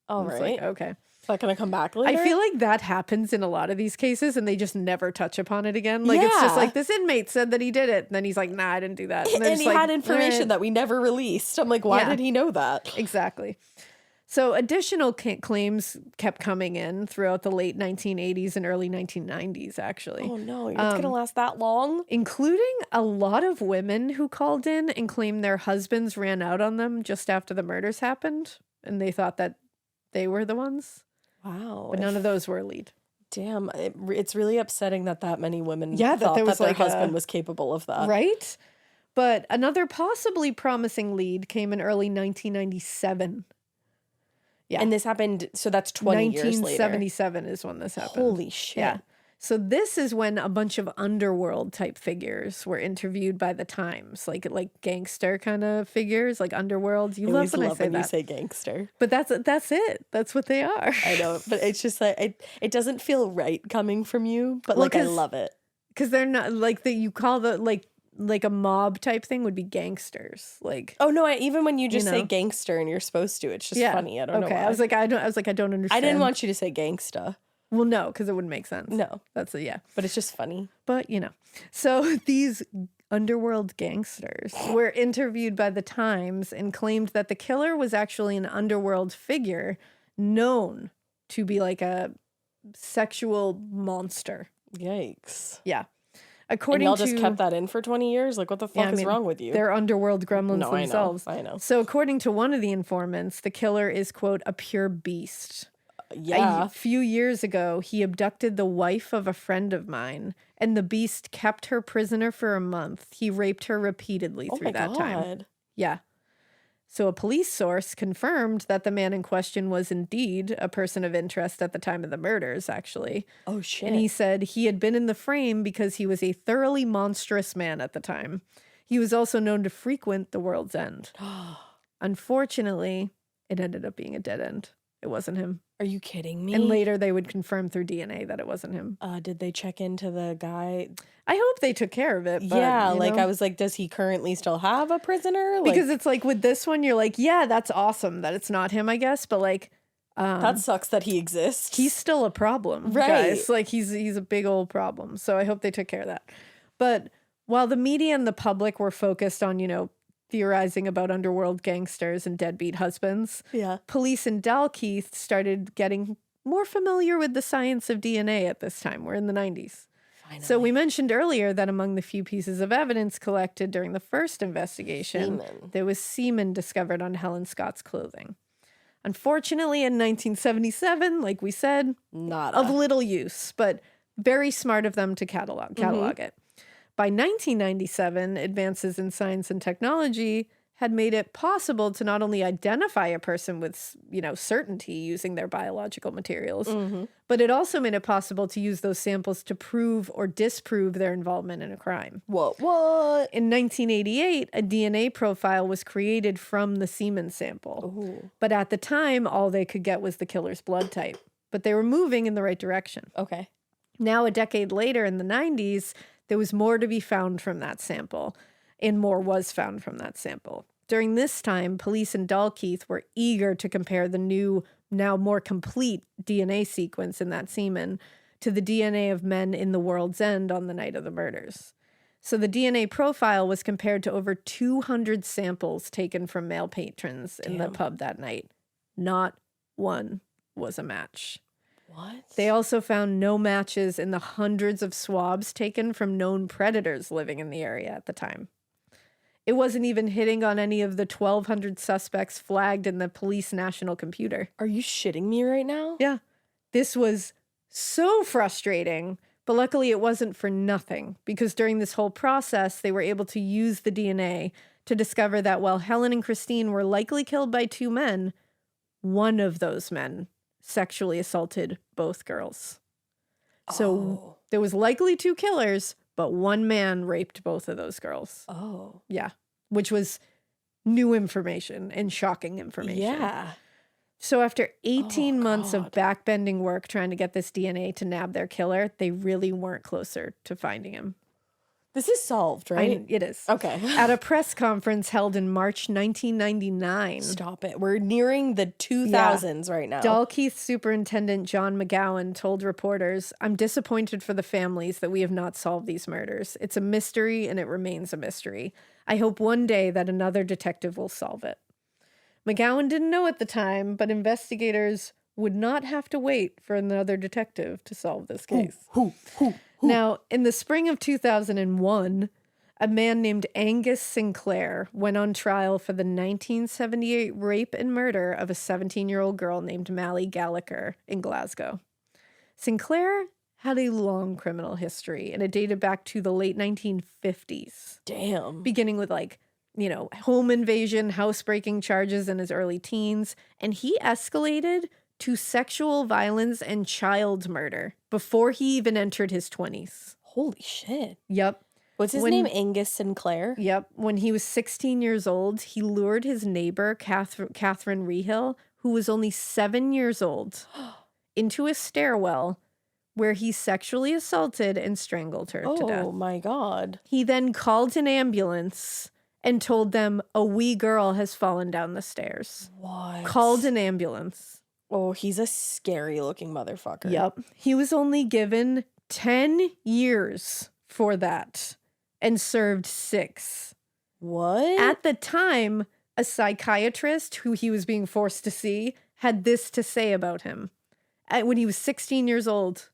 All I was right. like, okay. Is that going to come back later? I feel like that happens in a lot of these cases, and they just never touch upon it again. Like, it's just Yeah. like, this inmate said that he did it, and then he's like, nah, I didn't do that. And they're he just like, had information "Eh." that we never released. I'm like, why Yeah. did he know that? Exactly. So additional claims kept coming in throughout the late 1980s and early 1990s, actually. Oh no, it's going to last that long? Including a lot of women who called in and claimed their husbands ran out on them just after the murders happened, and they thought that they were the ones. Wow. But none of those were a lead. Damn, it's really upsetting that many women Yeah, that thought there was that their like husband a- was capable of that. Right? But another possibly promising lead came in early 1997. Yeah. And this happened, so that's 20 years later. 1977 is when this happened. Holy shit. Yeah. So this is when a bunch of underworld type figures were interviewed by the Times, like gangster kind of figures, like underworld. You I always love when I love say when you that. say gangster. But that's it. That's what they are. I know, but it's just like, it doesn't feel right coming from you, but Well, like I 'cause- love it. Because they're not like that. You call the like a mob type thing would be gangsters. Like, Oh no, even when you just You say know? gangster and you're supposed to, it's just yeah. funny. I don't know Okay. why. I was like, I don't understand. I didn't want you to say gangsta. Well, no, because it wouldn't make sense. No, That's yeah. but it's just funny. But, so these underworld gangsters were interviewed by the Times and claimed that the killer was actually an underworld figure known to be like a sexual monster. Yikes. Yeah. And According y'all to just kept that in for 20 years? Like, what the fuck Yeah, I is mean, wrong with you? they're underworld gremlins No, themselves. I know. So according to one of the informants, the killer is, quote, a pure beast. Yeah. A few years ago, he abducted the wife of a friend of mine, and the beast kept her prisoner for a month. He raped her repeatedly Oh through my that time. God. Yeah. So a police source confirmed that the man in question was indeed a person of interest at the time of the murders, actually. Oh shit. And he said he had been in the frame because he was a thoroughly monstrous man at the time. He was also known to frequent the World's End. Unfortunately, it ended up being a dead end. It wasn't him. Are you kidding me? And later they would confirm through DNA that it wasn't him. Did they check into the guy? I hope they took care of it. But, Yeah, you like know, I was like, does he currently still have a prisoner? Like, because it's like with this one, you're like, yeah, that's awesome that it's not him, I guess. But like, that sucks that he exists. he's still a problem, Right. guys. Like he's a big old problem. So I hope they took care of that. But while the media and the public were focused on, theorizing about underworld gangsters and deadbeat husbands, yeah. police in Dalkeith started getting more familiar with the science of DNA at this time. We're in the 90s. So we mentioned earlier that among the few pieces of evidence collected during the first investigation, there was semen discovered on Helen Scott's clothing. Unfortunately, in 1977, like we said, of little use, but very smart of them to catalog it. By 1997, advances in science and technology had made it possible to not only identify a person with, certainty using their biological materials, but it also made it possible to use those samples to prove or disprove their involvement in a crime. What? In 1988, a DNA profile was created from the semen sample. Ooh. But at the time, all they could get was the killer's blood type. But they were moving in the right direction. Okay. Now, a decade later in the 90s, there was more to be found from that sample. And more was found from that sample. During this time, police in Dalkeith were eager to compare the new, now more complete DNA sequence in that semen to the DNA of men in the World's End on the night of the murders. So the DNA profile was compared to over 200 samples taken from male patrons in the pub that night. Not one was a match. What? They also found no matches in the hundreds of swabs taken from known predators living in the area at the time. It wasn't even hitting on any of the 1,200 suspects flagged in the police national computer. Are you shitting me right now? Yeah. This was so frustrating, but luckily it wasn't for nothing, because during this whole process, they were able to use the DNA to discover that while Helen and Christine were likely killed by two men, one of those men sexually assaulted both girls. So there was likely two killers, but one man raped both of those girls. Oh. Yeah. Which was new information and shocking information. Yeah. So after 18 months of backbending work trying to get this DNA to nab their killer, they really weren't closer to finding him. This is solved, right? It is. Okay. At a press conference held in March 1999. Stop it. We're nearing the 2000s right now. Dalkeith Superintendent John McGowan told reporters, "I'm disappointed for the families that we have not solved these murders. It's a mystery and it remains a mystery. I hope one day that another detective will solve it." McGowan didn't know at the time, but investigators would not have to wait for another detective to solve this case. Now, in the spring of 2001, a man named Angus Sinclair went on trial for the 1978 rape and murder of a 17-year-old girl named Mally Gallagher in Glasgow. Sinclair had a long criminal history, and it dated back to the late 1950s. Damn. Beginning with home invasion, housebreaking charges in his early teens, and he escalated to sexual violence and child murder before he even entered his 20s. Holy shit. Yep. What's his name? Angus Sinclair? Yep. When he was 16 years old, he lured his neighbor, Catherine Rehill, who was only 7 years old, into a stairwell where he sexually assaulted and strangled her to death. Oh my God. He then called an ambulance and told them a wee girl has fallen down the stairs. What? Called an ambulance. Oh, he's a scary looking motherfucker. Yep. He was only given 10 years for that and served 6. What? At the time, a psychiatrist who he was being forced to see had this to say about him. When he was 16 years old,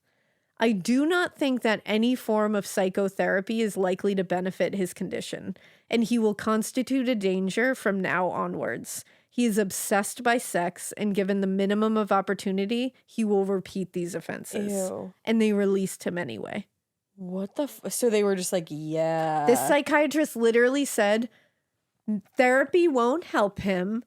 "I do not think that any form of psychotherapy is likely to benefit his condition, and he will constitute a danger from now onwards. He is obsessed by sex, and given the minimum of opportunity, he will repeat these offenses." Ew. And they released him anyway. What the so they were just like, yeah. This psychiatrist literally said, therapy won't help him.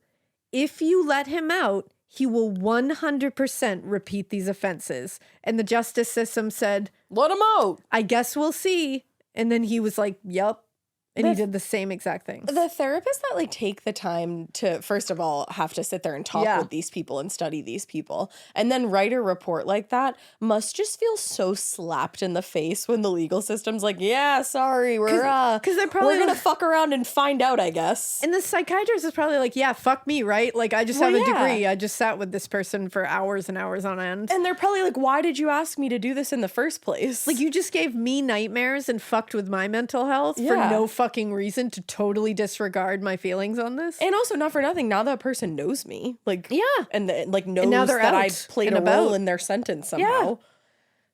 If you let him out, he will 100% repeat these offenses. And the justice system said, let him out. "I guess we'll see." And then he was like, "Yup." And he did the same exact thing. The therapists that take the time to, first of all, have to sit there and talk with these people and study these people, and then write a report like that must just feel so slapped in the face when the legal system's like, yeah, sorry, we're gonna fuck around and find out, I guess. And the psychiatrist is probably like, yeah, fuck me, right? Like, I just have a degree. I just sat with this person for hours and hours on end. And they're probably like, why did you ask me to do this in the first place? Like, you just gave me nightmares and fucked with my mental health for no fucking reason to totally disregard my feelings on this. And also, not for nothing, now that person knows me. Like, yeah. And knows now they're that out I played a role in their sentence somehow. Yeah.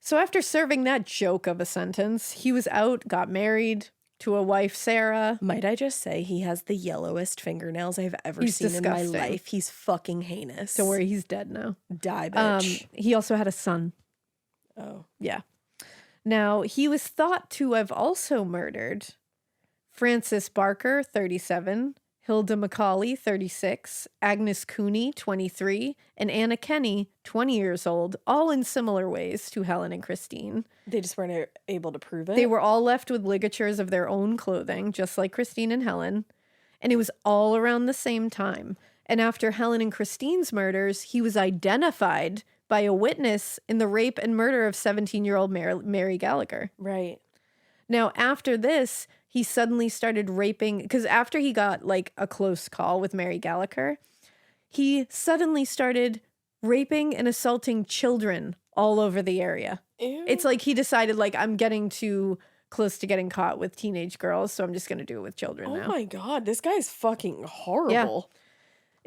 So after serving that joke of a sentence, he was out, got married to a wife, Sarah. Might I just say he has the yellowest fingernails I've ever seen disgusting. in my life. He's fucking heinous. Don't worry, he's dead now. Die, bitch. He also had a son. Oh. Yeah. Now, he was thought to have also murdered Frances Barker, 37, Hilda Macaulay, 36, Agnes Cooney, 23, and Anna Kenny, 20 years old, all in similar ways to Helen and Christine. They just weren't able to prove it? They were all left with ligatures of their own clothing, just like Christine and Helen, and it was all around the same time. And after Helen and Christine's murders, he was identified by a witness in the rape and murder of 17-year-old Mary Gallagher. Right. Now, after this, he suddenly started raping, because after he got like a close call with Mary Gallagher, he suddenly started raping and assaulting children all over the area. Ew. It's like he decided, like, I'm getting too close to getting caught with teenage girls, so I'm just going to do it with children now. Oh my God, this guy's fucking horrible. Yeah.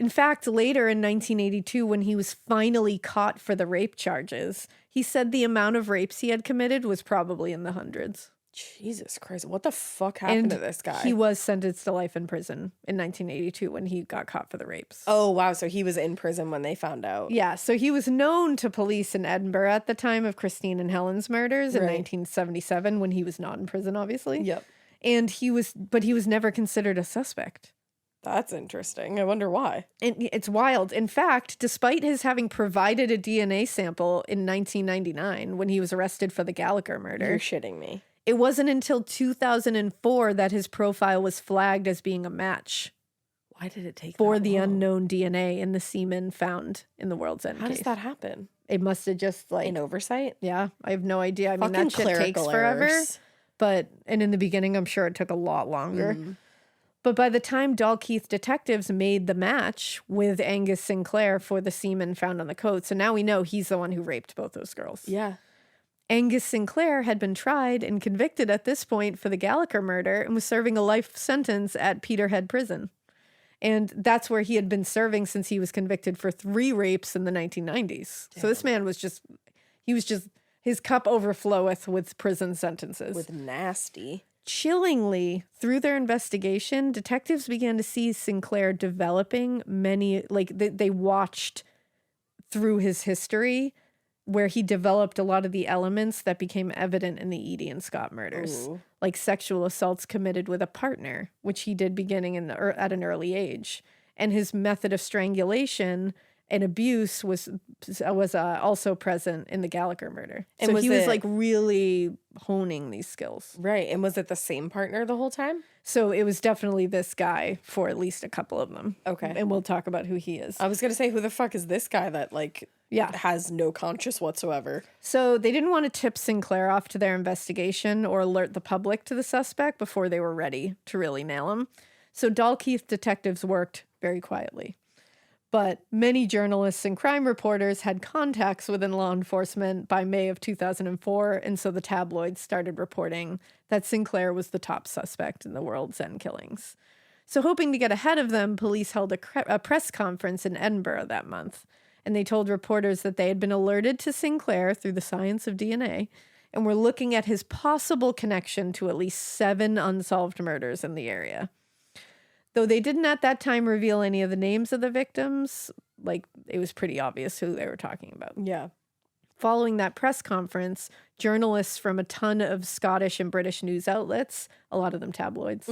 In fact, later in 1982, when he was finally caught for the rape charges, he said the amount of rapes he had committed was probably in the hundreds. Jesus Christ, what the fuck happened to this guy? He was sentenced to life in prison in 1982 when he got caught for the rapes. Oh, wow, so he was in prison when they found out. Yeah, so he was known to police in Edinburgh at the time of Christine and Helen's murders in 1977 when he was not in prison, obviously. Yep. And he was never considered a suspect. That's interesting. I wonder why. And it's wild. In fact, despite his having provided a DNA sample in 1999 when he was arrested for the Gallagher murder. You're shitting me. It wasn't until 2004 that his profile was flagged as being a match. Why did it take for that the long? unknown DNA in the semen found in the World's End How case? does that happen? It must have just like An oversight? yeah, I have no idea. I mean, Fucking that shit takes clerical forever. errors. But in the beginning, I'm sure it took a lot longer. Mm. But by the time Dalkeith detectives made the match with Angus Sinclair for the semen found on the coat, so now we know he's the one who raped both those girls. Yeah. Angus Sinclair had been tried and convicted at this point for the Gallagher murder and was serving a life sentence at Peterhead Prison. And that's where he had been serving since he was convicted for 3 rapes in the 1990s. Damn. So this man was just, his cup overfloweth with prison sentences. With nasty. Chillingly, through their investigation, detectives began to see Sinclair developing many, like they watched through his history where he developed a lot of the elements that became evident in the Eadie and Scott murders, Ooh. like sexual assaults committed with a partner, which he did beginning at an early age. And his method of strangulation and abuse was also present in the Gallagher murder. And so was he was it- like really honing these skills. Right. And was it the same partner the whole time? So it was definitely this guy for at least a couple of them. Okay. And we'll talk about who he is. I was going to say, who the fuck is this guy that, like, Yeah. has no conscience whatsoever? So they didn't want to tip Sinclair off to their investigation or alert the public to the suspect before they were ready to really nail him. So Dalkeith detectives worked very quietly. But many journalists and crime reporters had contacts within law enforcement by May of 2004, and so the tabloids started reporting that Sinclair was the top suspect in the World's End killings. So hoping to get ahead of them, police held a press conference in Edinburgh that month, and they told reporters that they had been alerted to Sinclair through the science of DNA and were looking at his possible connection to at least 7 unsolved murders in the area. Though they didn't at that time reveal any of the names of the victims, like it was pretty obvious who they were talking about. Yeah. Following that press conference, journalists from a ton of Scottish and British news outlets, a lot of them tabloids,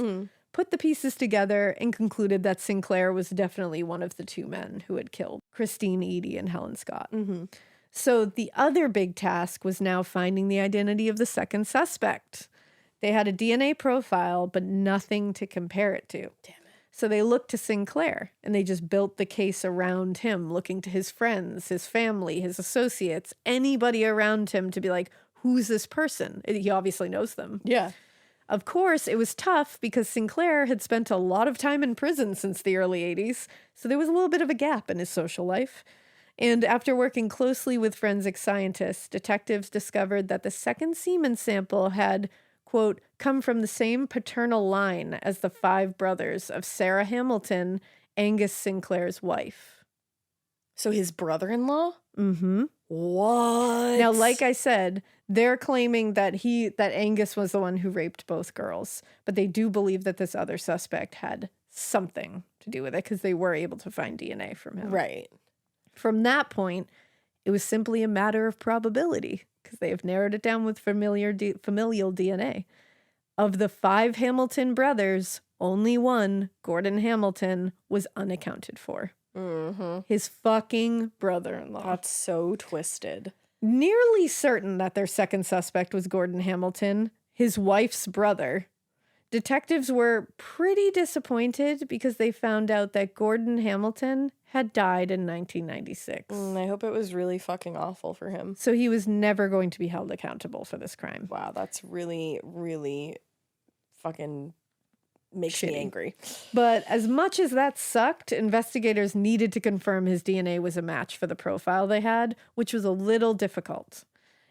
put the pieces together and concluded that Sinclair was definitely one of the 2 men who had killed Christine Eadie and Helen Scott. Mm-hmm. So the other big task was now finding the identity of the second suspect. They had a DNA profile, but nothing to compare it to. Damn it. So they looked to Sinclair, and they just built the case around him, looking to his friends, his family, his associates, anybody around him to be like, who's this person? He obviously knows them. Yeah. Of course, it was tough because Sinclair had spent a lot of time in prison since the early 80s, so there was a little bit of a gap in his social life. And after working closely with forensic scientists, detectives discovered that the second semen sample had, quote, come from the same paternal line as the 5 brothers of Sarah Hamilton, Angus Sinclair's wife. So his brother-in-law? Mm-hmm. What? Now, like I said, They're claiming that Angus was the one who raped both girls, but they do believe that this other suspect had something to do with it because they were able to find DNA from him. Right. From that point, it was simply a matter of probability because they have narrowed it down with familial DNA. Of the 5 Hamilton brothers, only one, Gordon Hamilton, was unaccounted for. Mm-hmm. His fucking brother-in-law. That's so twisted. Nearly certain that their second suspect was Gordon Hamilton, his wife's brother. Detectives were pretty disappointed because they found out that Gordon Hamilton had died in 1996. I hope it was really fucking awful for him. So he was never going to be held accountable for this crime. Wow, that's really, really fucking makes me angry. But as much as that sucked, investigators needed to confirm his DNA was a match for the profile they had, which was a little difficult.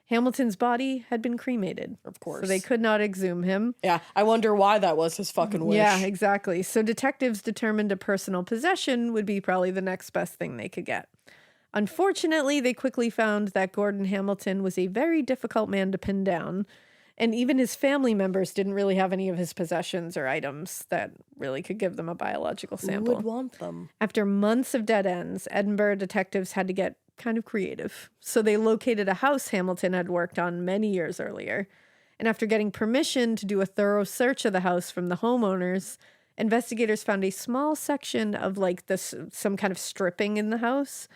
Hamilton's body had been cremated. Of course. So they could not exhume him. Yeah, I wonder why that was his fucking wish. Yeah, exactly. So detectives determined a personal possession would be probably the next best thing they could get. Unfortunately, they quickly found that Gordon Hamilton was a very difficult man to pin down, and even his family members didn't really have any of his possessions or items that really could give them a biological sample. Who would want them? After months of dead ends, Edinburgh detectives had to get kind of creative. So they located a house Hamilton had worked on many years earlier. And after getting permission to do a thorough search of the house from the homeowners, investigators found a small section of some kind of stripping in the house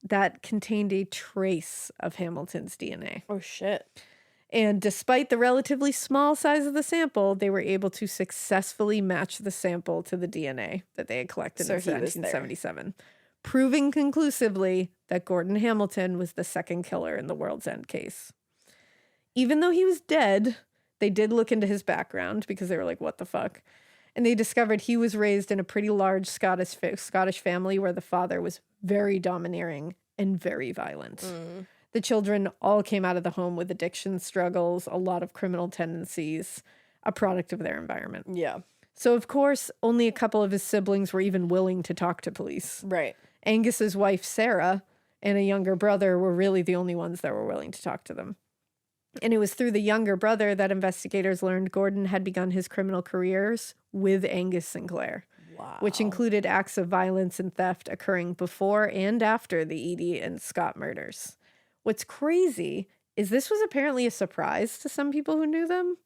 that contained a trace of Hamilton's DNA. Oh, shit. And despite the relatively small size of the sample, they were able to successfully match the sample to the DNA that they had collected in 1977, proving conclusively that Gordon Hamilton was the second killer in the World's End case. Even though he was dead, they did look into his background because they were like, what the fuck? And they discovered he was raised in a pretty large Scottish family where the father was very domineering and very violent. The children all came out of the home with addiction struggles, a lot of criminal tendencies, a product of their environment. Yeah. So, of course, only a couple of his siblings were even willing to talk to police. Right. Angus's wife, Sarah, and a younger brother were really the only ones that were willing to talk to them. And it was through the younger brother that investigators learned Gordon had begun his criminal careers with Angus Sinclair. Wow. Which included acts of violence and theft occurring before and after the Eadie and Scott murders. What's crazy is this was apparently a surprise to some people who knew them.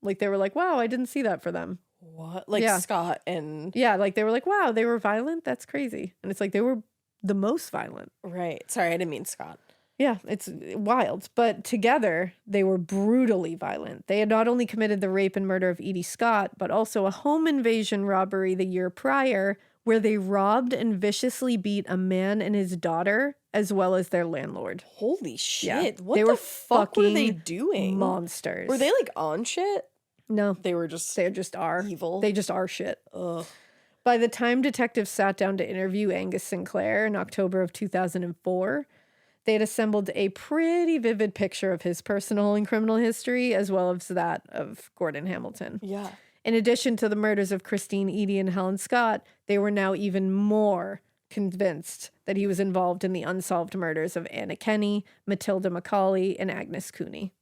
Like, they were like, wow, I didn't see that for them. What? Like, Yeah. Scott and... Yeah, like, they were like, wow, they were violent? That's crazy. And it's like, they were the most violent. Right. Sorry, I didn't mean Scott. Yeah, it's wild. But together, they were brutally violent. They had not only committed the rape and murder of Eadie Scott, but also a home invasion robbery the year prior, where they robbed and viciously beat a man and his daughter, as well as their landlord. Holy shit. Yeah. What They the were fuck were they fucking doing? Monsters. Were they, like, on shit? No, They were just they just are. evil? They just are shit. Ugh. By the time detectives sat down to interview Angus Sinclair in October of 2004, they had assembled a pretty vivid picture of his personal and criminal history, as well as that of Gordon Hamilton. Yeah. In addition to the murders of Christine Eadie and Helen Scott, they were now even more convinced that he was involved in the unsolved murders of Anna Kenny, Matilda Macaulay, and Agnes Cooney,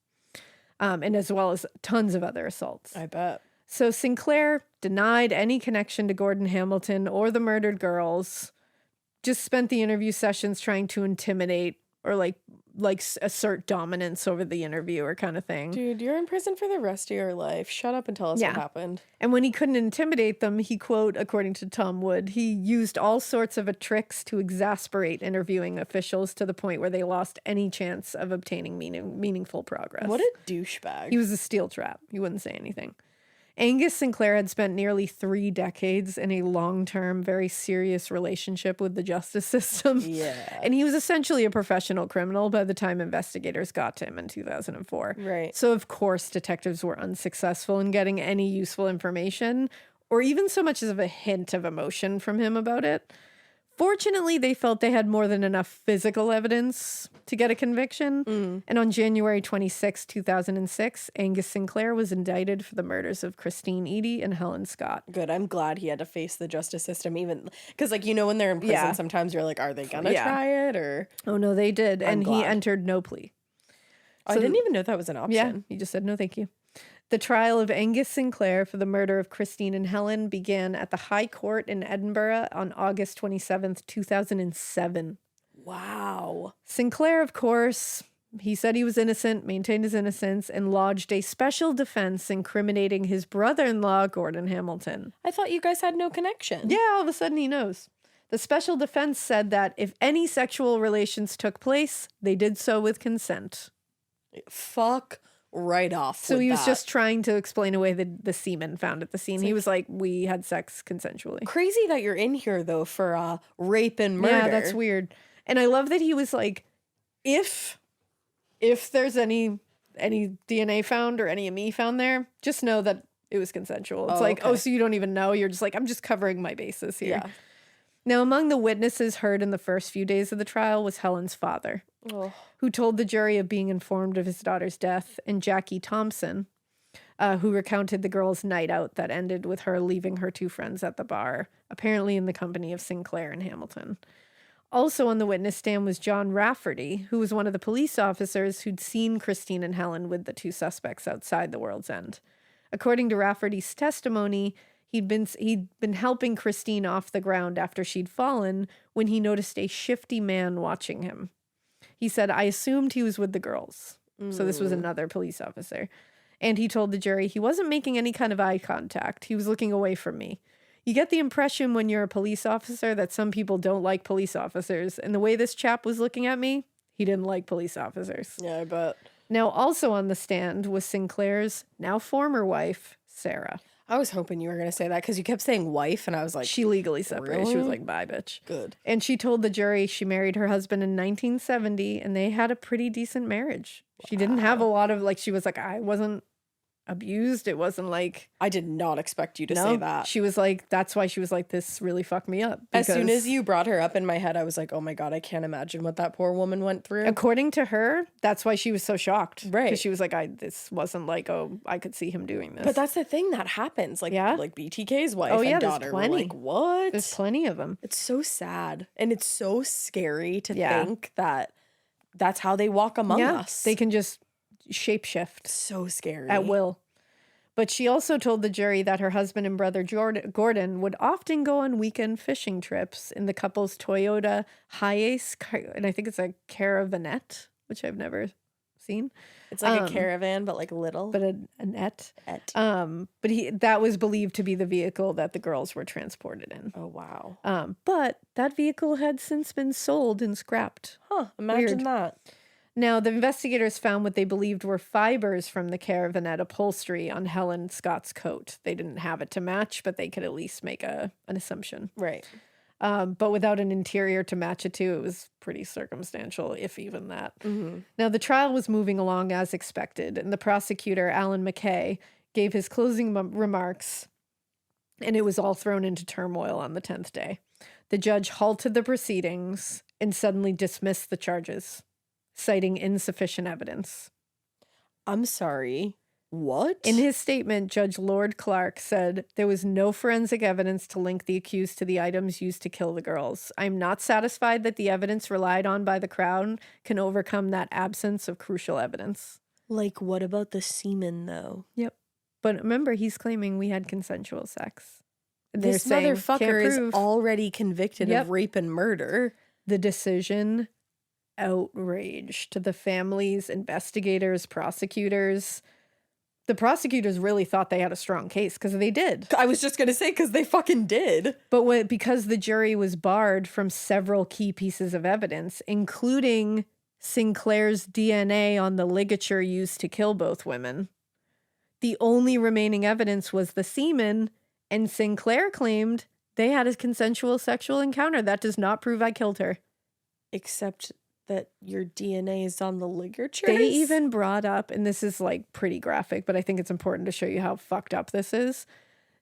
and as well as tons of other assaults. I bet. So Sinclair denied any connection to Gordon Hamilton or the murdered girls, just spent the interview sessions trying to intimidate or like assert dominance over the interviewer kind of thing. Dude, you're in prison for the rest of your life. Shut up and tell us what happened. And when he couldn't intimidate them, he, quote, according to Tom Wood, he used all sorts of tricks to exasperate interviewing officials to the point where they lost any chance of obtaining meaningful progress. What a douchebag. He was a steel trap. He wouldn't say anything. Angus Sinclair had spent nearly 3 decades in a long-term, very serious relationship with the justice system. Yeah. And he was essentially a professional criminal by the time investigators got to him in 2004. Right. So, of course, detectives were unsuccessful in getting any useful information or even so much as of a hint of emotion from him about it. Fortunately, they felt they had more than enough physical evidence to get a conviction. And on January 26, 2006, Angus Sinclair was indicted for the murders of Christine Eadie and Helen Scott. Good. I'm glad he had to face the justice system, even because, like, you know, when they're in prison, sometimes you're like, are they gonna try it or? Oh, no, they did. And he glad. entered no plea. I didn't even know that was an option. Yeah, he just said no thank you. The trial of Angus Sinclair for the murder of Christine and Helen began at the High Court in Edinburgh on August 27th, 2007. Wow. Sinclair, of course, he said he was innocent, maintained his innocence, and lodged a special defense incriminating his brother-in-law, Gordon Hamilton. I thought you guys had no connection. Yeah, all of a sudden he knows. The special defense said that if any sexual relations took place, they did so with consent. Fuck right off. So he was just trying to explain away the semen found at the scene. He was like, we had sex consensually. Crazy that you're in here, though, for rape and murder. Yeah, that's weird. And I love that he was like, if there's any DNA found or any of me found there, just know that it was consensual. It's like, okay. So you don't even know. You're just like, I'm just covering my bases here. Yeah. Now, among the witnesses heard in the first few days of the trial was Helen's father, who told the jury of being informed of his daughter's death, and Jackie Thompson, who recounted the girl's night out that ended with her leaving her two friends at the bar, apparently in the company of Sinclair and Hamilton. Also on the witness stand was John Rafferty, who was one of the police officers who'd seen Christine and Helen with the two suspects outside the World's End. According to Rafferty's testimony, he'd been helping Christine off the ground after she'd fallen when he noticed a shifty man watching him. He said, I assumed he was with the girls. So this was another police officer. And he told the jury he wasn't making any kind of eye contact. He was looking away from me. You get the impression when you're a police officer that some people don't like police officers. And the way this chap was looking at me, he didn't like police officers. Yeah, I bet. Now, also on the stand was Sinclair's now former wife, Sarah. I was hoping you were going to say that because you kept saying wife, and I was like... She legally separated. Really? She was like, bye, bitch. Good. And she told the jury she married her husband in 1970, and they had a pretty decent marriage. Wow. She didn't have a lot of, like, she was like, I wasn't abused. It wasn't like... I did not expect you to say that. She was like, that's why she was like, this really fucked me up. As soon as you brought her up in my head, I was like, oh my God, I can't imagine what that poor woman went through. According to her, that's why she was so shocked. Right. Because she was like, this wasn't like, oh, I could see him doing this. But that's the thing that happens. Like, like BTK's wife and daughter were like, what? There's plenty of them. It's so sad. And it's so scary to think that that's how they walk among us. They can just shapeshift. So scary. At will. But she also told the jury that her husband and brother Gordon would often go on weekend fishing trips in the couple's Toyota Hiace, and I think it's a Caravanette, which I've never seen. It's like a caravan, but like little. But a net. But that was believed to be the vehicle that the girls were transported in. Oh, wow. But that vehicle had since been sold and scrapped. Huh, imagine that. Now, the investigators found what they believed were fibers from the Caravanette upholstery on Helen Scott's coat. They didn't have it to match, but they could at least make an assumption. Right. But without an interior to match it to, it was pretty circumstantial, if even that. Mm-hmm. Now, the trial was moving along as expected, and the prosecutor, Alan McKay, gave his closing remarks, and it was all thrown into turmoil on the 10th day. The judge halted the proceedings and suddenly dismissed the charges, citing insufficient evidence. I'm sorry. What? In his statement, Judge Lord Clark said there was no forensic evidence to link the accused to the items used to kill the girls. I'm not satisfied that the evidence relied on by the Crown can overcome that absence of crucial evidence. Like, what about the semen, though? Yep. But remember, he's claiming we had consensual sex. This motherfucker is already convicted of rape and murder. The decision outraged the families, investigators, prosecutors. The prosecutors really thought they had a strong case because they did. I was just going to say because they fucking did. But because the jury was barred from several key pieces of evidence, including Sinclair's DNA on the ligature used to kill both women, the only remaining evidence was the semen, and Sinclair claimed they had a consensual sexual encounter. That does not prove I killed her. Except that your DNA is on the ligatures? They even brought up, and this is like pretty graphic, but I think it's important to show you how fucked up this is,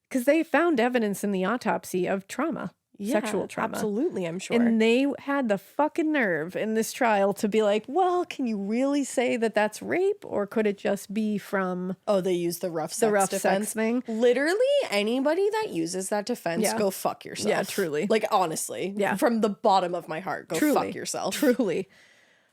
because they found evidence in the autopsy of trauma, sexual trauma. Absolutely, I'm sure. And they had the fucking nerve in this trial to be like, well, can you really say that that's rape, or could it just be from... Oh, they use the rough sex defense thing? Literally, anybody that uses that defense, go fuck yourself. Yeah, truly. Like, honestly. Yeah. From the bottom of my heart, go fuck yourself. Truly.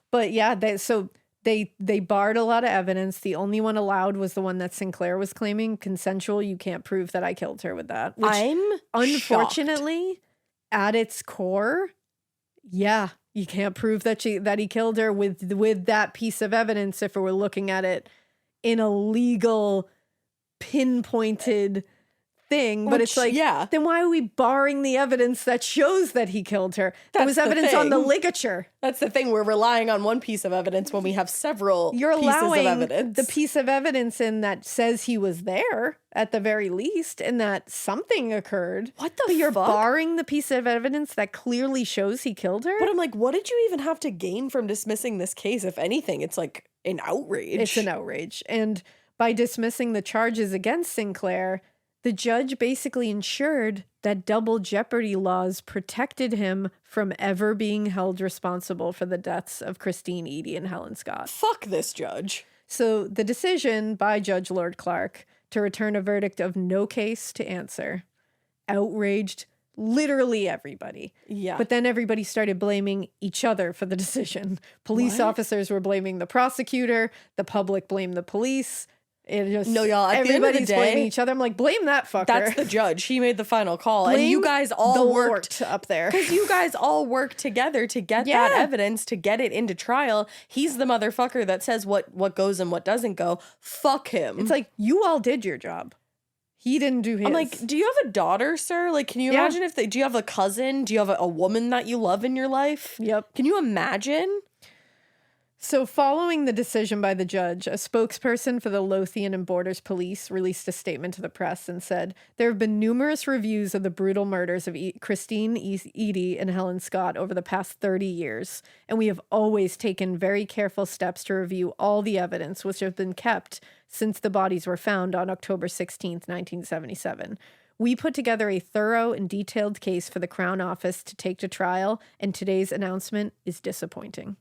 But yeah, so They barred a lot of evidence. The only one allowed was the one that Sinclair was claiming, consensual. You can't prove that I killed her with that. Which, I'm unfortunately, shocked. at its core, yeah, you can't prove that he killed her with that piece of evidence if we're looking at it in a legal, pinpointed thing. But it's like, then why are we barring the evidence that shows that he killed her? There was evidence on the ligature. That's the thing. We're relying on one piece of evidence when we have several pieces of evidence. The piece of evidence in that says he was there at the very least and that something occurred. What the fuck? You're fuck? barring the piece of evidence that clearly shows he killed her? But I'm like, what did you even have to gain from dismissing this case? If anything, it's like an outrage. It's an outrage. And by dismissing the charges against Sinclair, the judge basically ensured that double jeopardy laws protected him from ever being held responsible for the deaths of Christine Eadie and Helen Scott. Fuck this judge. So the decision by Judge Lord Clark to return a verdict of no case to answer outraged literally everybody. Yeah. But then everybody started blaming each other for the decision. Police officers were blaming the prosecutor. The public blamed the police. It just, no, y'all, at the end of the day, blaming each other. I'm like, blame that fucker. That's the judge. He made the final call. Blame and you guys all worked up there. Because you guys all worked together to get that evidence, to get it into trial. He's the motherfucker that says what goes and what doesn't go. Fuck him. It's like, you all did your job. He didn't do his. I'm like, do you have a daughter, sir? Like, can you imagine do you have a cousin? Do you have a woman that you love in your life? Yep. Can you imagine? So following the decision by the judge, a spokesperson for the Lothian and Borders Police released a statement to the press and said, there have been numerous reviews of the brutal murders of Christine Eadie and Helen Scott over the past 30 years, and we have always taken very careful steps to review all the evidence which have been kept since the bodies were found on October 16th, 1977. We put together a thorough and detailed case for the Crown Office to take to trial, and today's announcement is disappointing.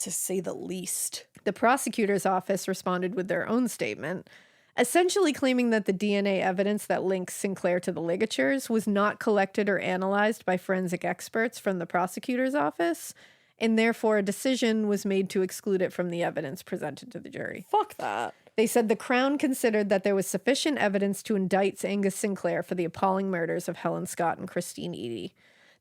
To say the least. The prosecutor's office responded with their own statement, essentially claiming that the DNA evidence that links Sinclair to the ligatures was not collected or analyzed by forensic experts from the prosecutor's office, and therefore a decision was made to exclude it from the evidence presented to the jury. Fuck that. They said the Crown considered that there was sufficient evidence to indict Angus Sinclair for the appalling murders of Helen Scott and Christine Eadie.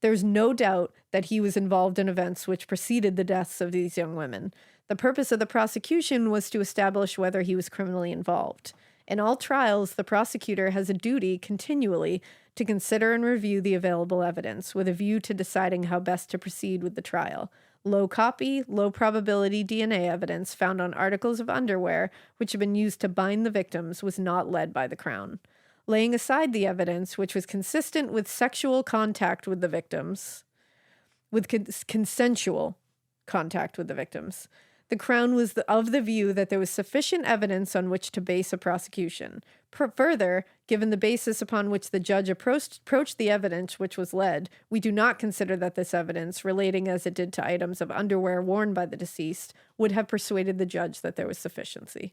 There is no doubt that he was involved in events which preceded the deaths of these young women. The purpose of the prosecution was to establish whether he was criminally involved. In all trials, the prosecutor has a duty continually to consider and review the available evidence with a view to deciding how best to proceed with the trial. Low copy, low probability DNA evidence found on articles of underwear which had been used to bind the victims was not led by the Crown. Laying aside the evidence, which was consistent with sexual contact with the victims, with consensual contact with the victims, the Crown was of the view that there was sufficient evidence on which to base a prosecution. Further, given the basis upon which the judge approached the evidence which was led, we do not consider that this evidence, relating as it did to items of underwear worn by the deceased, would have persuaded the judge that there was sufficiency.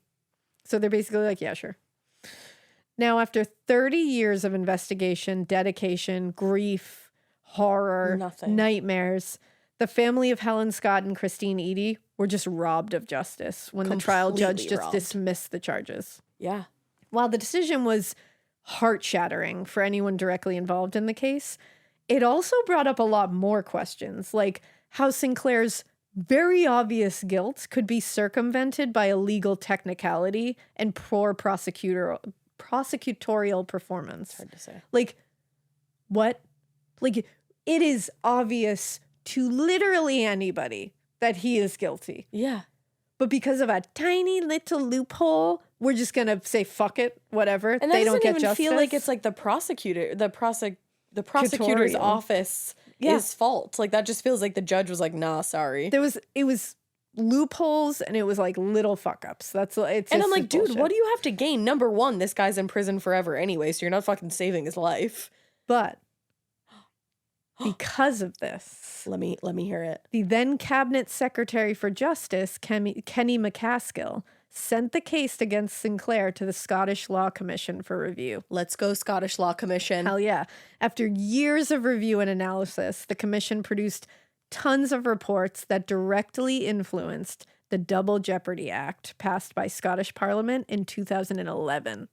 So they're basically like, yeah, sure. Now, after 30 years of investigation, dedication, grief, horror, nightmares, the family of Helen Scott and Christine Eadie were just robbed of justice when the trial judge just dismissed the charges. Yeah. While the decision was heart-shattering for anyone directly involved in the case, it also brought up a lot more questions, like how Sinclair's very obvious guilt could be circumvented by a legal technicality and poor prosecutorial performance. Hard to say. Like, what? Like, it is obvious to literally anybody that he is guilty. Yeah. But because of a tiny little loophole, we're just gonna say fuck it, whatever. And they don't get justice. Feel like it's like the prosecutor's office is fault. Like that just feels like the judge was like, nah, sorry. It was loopholes and it was like little fuck ups. And I'm like, dude, what do you have to gain? Number one, this guy's in prison forever anyway, so you're not fucking saving his life. But because of this, let me hear it. The then Cabinet Secretary for Justice, Kenny McCaskill, sent the case against Sinclair to the Scottish Law Commission for review. Let's go, Scottish Law Commission. Hell yeah. After years of review and analysis, the commission produced tons of reports that directly influenced the Double Jeopardy Act, passed by Scottish Parliament in 2011.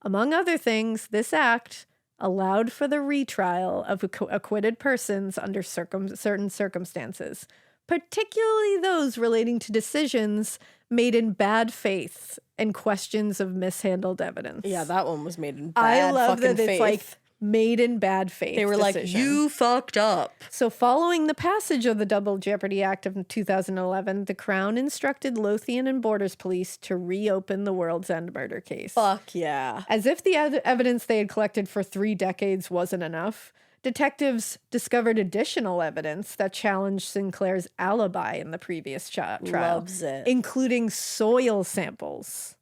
Among other things, this act allowed for the retrial of acquitted persons under certain circumstances, particularly those relating to decisions made in bad faith and questions of mishandled evidence. Yeah, that one was made in bad fucking faith. It's like made in bad faith. They were like, you fucked up. So following the passage of the Double Jeopardy Act of 2011, the Crown instructed Lothian and Borders Police to reopen the World's End murder case. Fuck yeah. As if the evidence they had collected for 3 decades wasn't enough, detectives discovered additional evidence that challenged Sinclair's alibi in the previous trial. Loves it. Including soil samples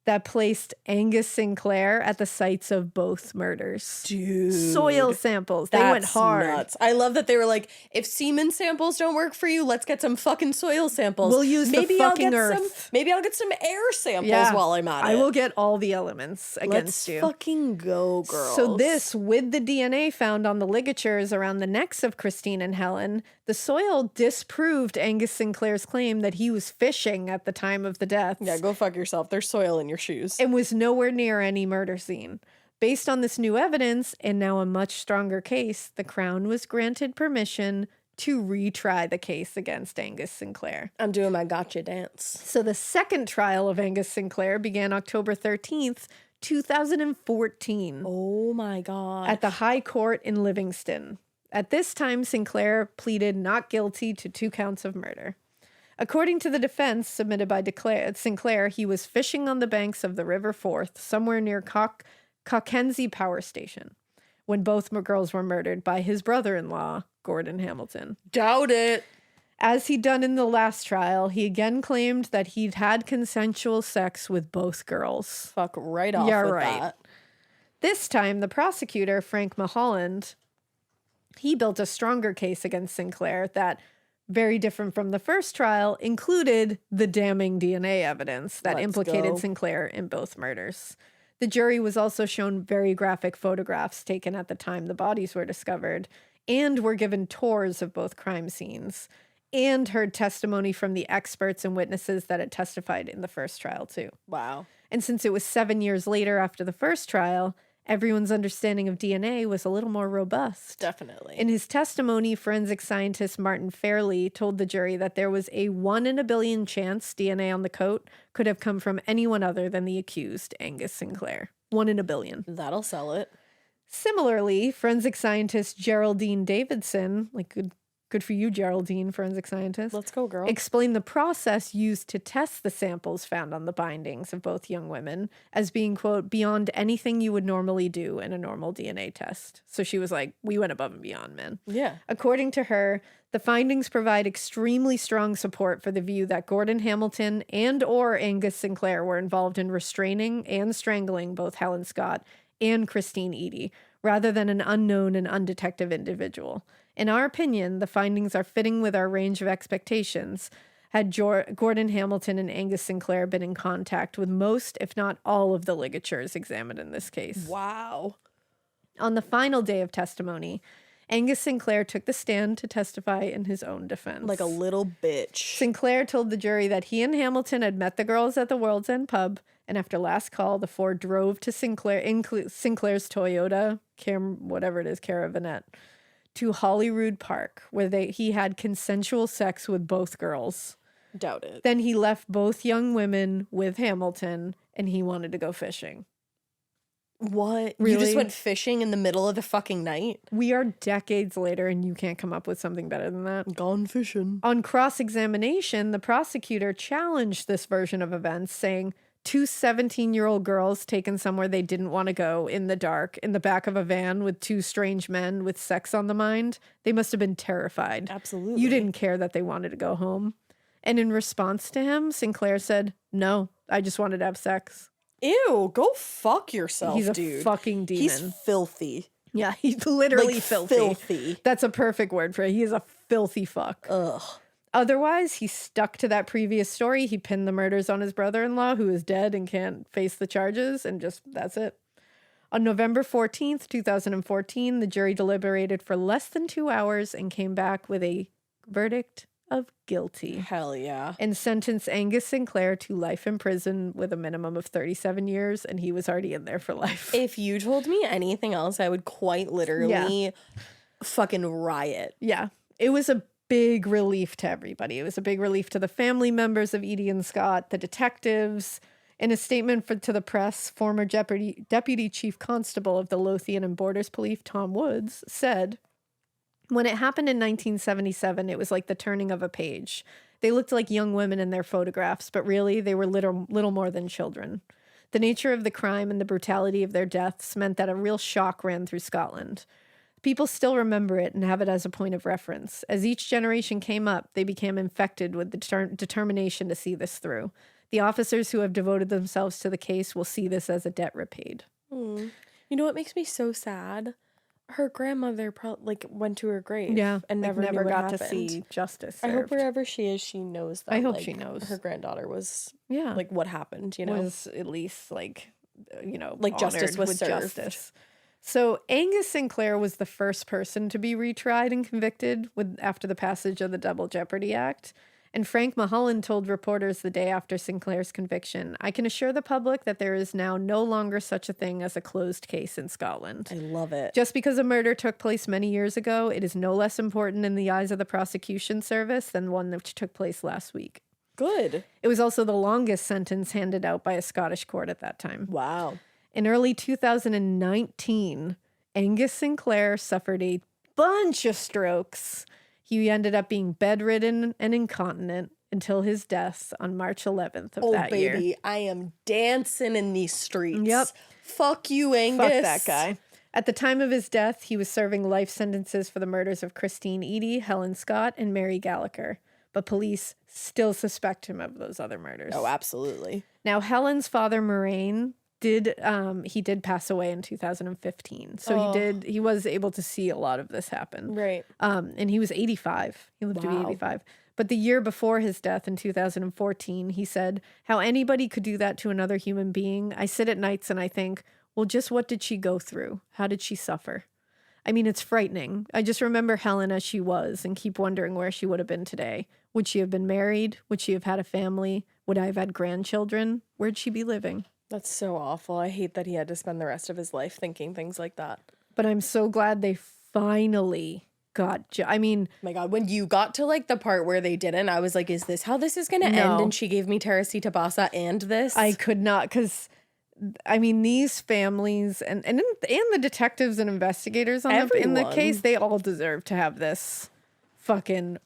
that placed Angus Sinclair at the sites of both murders. Dude. Soil samples. They went hard. Nuts. I love that they were like, if semen samples don't work for you, let's get some fucking soil samples. We'll use the fucking earth. Maybe I'll get some air samples while I'm at it. I will get all the elements against you. Let's fucking go, girls. So this, with the DNA found on the ligatures around the necks of Christine and Helen, the soil disproved Angus Sinclair's claim that he was fishing at the time of the deaths. Yeah, go fuck yourself. There's soil in your shoes. And was nowhere near any murder scene. Based on this new evidence, and now a much stronger case, the Crown was granted permission to retry the case against Angus Sinclair. I'm doing my gotcha dance. So the second trial of Angus Sinclair began October 13th, 2014. Oh my God. At the High Court in Livingston. At this time, Sinclair pleaded not guilty to 2 counts of murder. According to the defense submitted by Sinclair, he was fishing on the banks of the River Forth, somewhere near Cockenzie Power Station, when both girls were murdered by his brother-in-law, Gordon Hamilton. Doubt it. As he'd done in the last trial, he again claimed that he'd had consensual sex with both girls. Fuck right off with that. This time, the prosecutor, Frank Mulholland, he built a stronger case against Sinclair that, very different from the first trial, included the damning DNA evidence that implicated Sinclair in both murders. The jury was also shown very graphic photographs taken at the time the bodies were discovered, and were given tours of both crime scenes, and heard testimony from the experts and witnesses that had testified in the first trial too. Wow. And since it was 7 years later after the first trial, everyone's understanding of DNA was a little more robust. Definitely. In his testimony, forensic scientist Martin Fairley told the jury that there was a 1 in a billion chance DNA on the coat could have come from anyone other than the accused, Angus Sinclair. 1 in a billion. That'll sell it. Similarly, forensic scientist Geraldine Davidson, good for you, Geraldine, forensic scientist. Let's go, girl. Explained the process used to test the samples found on the bindings of both young women as being, quote, beyond anything you would normally do in a normal DNA test. So she was like, we went above and beyond, man. Yeah. According to her, the findings provide extremely strong support for the view that Gordon Hamilton and or Angus Sinclair were involved in restraining and strangling both Helen Scott and Christine Eadie, rather than an unknown and undetected individual. In our opinion, the findings are fitting with our range of expectations had Gordon Hamilton and Angus Sinclair been in contact with most, if not all, of the ligatures examined in this case. Wow. On the final day of testimony, Angus Sinclair took the stand to testify in his own defense. Like a little bitch. Sinclair told the jury that he and Hamilton had met the girls at the World's End pub, and after last call, the 4 drove to Sinclair's Toyota, Caravanette, to Holyrood Park, where he had consensual sex with both girls. Doubt it. Then he left both young women with Hamilton, and he wanted to go fishing. What? Really? You just went fishing in the middle of the fucking night? We are decades later, and you can't come up with something better than that. Gone fishing. On cross-examination, the prosecutor challenged this version of events, saying 2 17-year-old girls taken somewhere they didn't want to go in the dark, in the back of a van with 2 strange men with sex on the mind. They must have been terrified. Absolutely. You didn't care that they wanted to go home. And in response to him, Sinclair said, no, I just wanted to have sex. Ew, go fuck yourself, He's a dude. fucking demon. He's filthy. Yeah, he's literally filthy. Filthy. That's a perfect word for it. He is a filthy fuck. Ugh. Otherwise, he stuck to that previous story. He pinned the murders on his brother-in-law, who is dead and can't face the charges, and just, that's it. On November 14th, 2014, the jury deliberated for less than 2 hours and came back with a verdict of guilty Hell yeah. and sentenced Angus Sinclair to life in prison with a minimum of 37 years, and he was already in there for life. If you told me anything else, I would quite literally fucking riot. Yeah. It was a big relief to everybody. It was a big relief to the family members of Eadie and Scott, the detectives. In a statement to the press, former Deputy Chief Constable of the Lothian and Borders Police, Tom Woods, said, "When it happened in 1977, it was like the turning of a page. They looked like young women in their photographs, but really they were little more than children. The nature of the crime and the brutality of their deaths meant that a real shock ran through Scotland. People still remember it and have it as a point of reference. As each generation came up, they became infected with the determination to see this through. The officers who have devoted themselves to the case will see this as a debt repaid." You know what makes me so sad? Her grandmother went to her grave, and never got to see justice served. served. I hope wherever she is, she knows that. I hope she knows her granddaughter was Yeah. what happened. Was at least justice was with served. justice. So Angus Sinclair was the first person to be retried and convicted after the passage of the Double Jeopardy Act. And Frank Mulholland told reporters the day after Sinclair's conviction, "I can assure the public that there is now no longer such a thing as a closed case in Scotland. I love it. Just because a murder took place many years ago, it is no less important in the eyes of the prosecution service than one which took place last week." Good. It was also the longest sentence handed out by a Scottish court at that time. Wow. In early 2019, Angus Sinclair suffered a bunch of strokes. He ended up being bedridden and incontinent until his death on March 11th of that year. Oh, baby, I am dancing in these streets. Yep. Fuck you, Angus. Fuck that guy. At the time of his death, he was serving life sentences for the murders of Christine Eadie, Helen Scott, and Mary Gallagher. But police still suspect him of those other murders. Oh, absolutely. Now, Helen's father, Moraine, did pass away in 2015. So he was able to see a lot of this happen. Right. And he was 85. He lived to be 85. But the year before his death in 2014, he said, "How anybody could do that to another human being. I sit at nights and I think, well, just what did she go through? How did she suffer? I mean, it's frightening. I just remember Helen as she was and keep wondering where she would have been today. Would she have been married? Would she have had a family? Would I have had grandchildren? Where'd she be living?" That's so awful. I hate that he had to spend the rest of his life thinking things like that. But I'm so glad they finally got... my God, when you got to the part where they didn't, I was like, is this how this is going to end? And she gave me Terracita Tabasa and this? I could not, because... these families and the detectives and investigators in the case, they all deserve to have this fucking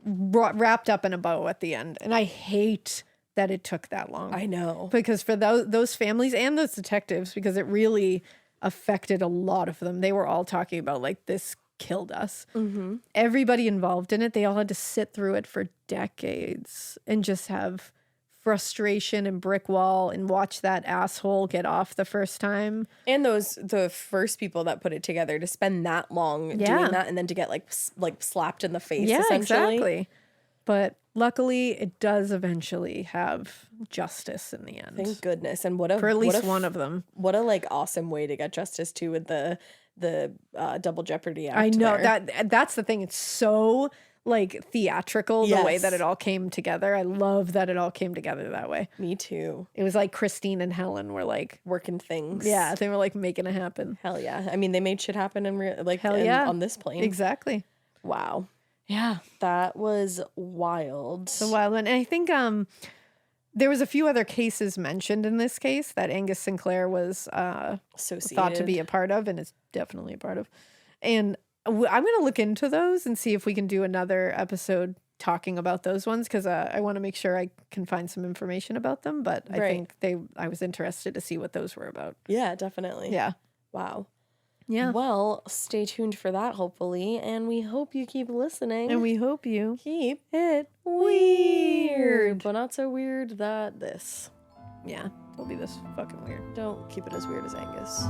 wrapped up in a bow at the end. And I hate that it took that long. I know. Because for those families and those detectives, because it really affected a lot of them. They were all talking about this killed us. Mm-hmm. Everybody involved in it, they all had to sit through it for decades and just have frustration and brick wall and watch that asshole get off the first time. And the first people that put it together to spend that long doing that and then to get slapped in the face, essentially. Exactly. But luckily it does eventually have justice in the end. Thank goodness. And for at least one of them. What a awesome way to get justice too with the Double Jeopardy Act. I know that's the thing. It's so theatrical, the way that it all came together. I love that it all came together that way. Me too. It was like Christine and Helen were working things. Yeah, they were making it happen. Hell yeah. I mean, they made shit happen on this plane. Exactly. Wow. Yeah. That was wild. So wild. And I think there was a few other cases mentioned in this case that Angus Sinclair was thought to be a part of, and is definitely a part of. And I'm going to look into those and see if we can do another episode talking about those ones, because I want to make sure I can find some information about them. But I think I was interested to see what those were about. Yeah, definitely. Yeah. Wow. Yeah. Well, stay tuned for that, hopefully. And we hope you keep listening. And we hope you keep it weird. But not so weird that this. Yeah. It'll be this fucking weird. Don't keep it as weird as Angus.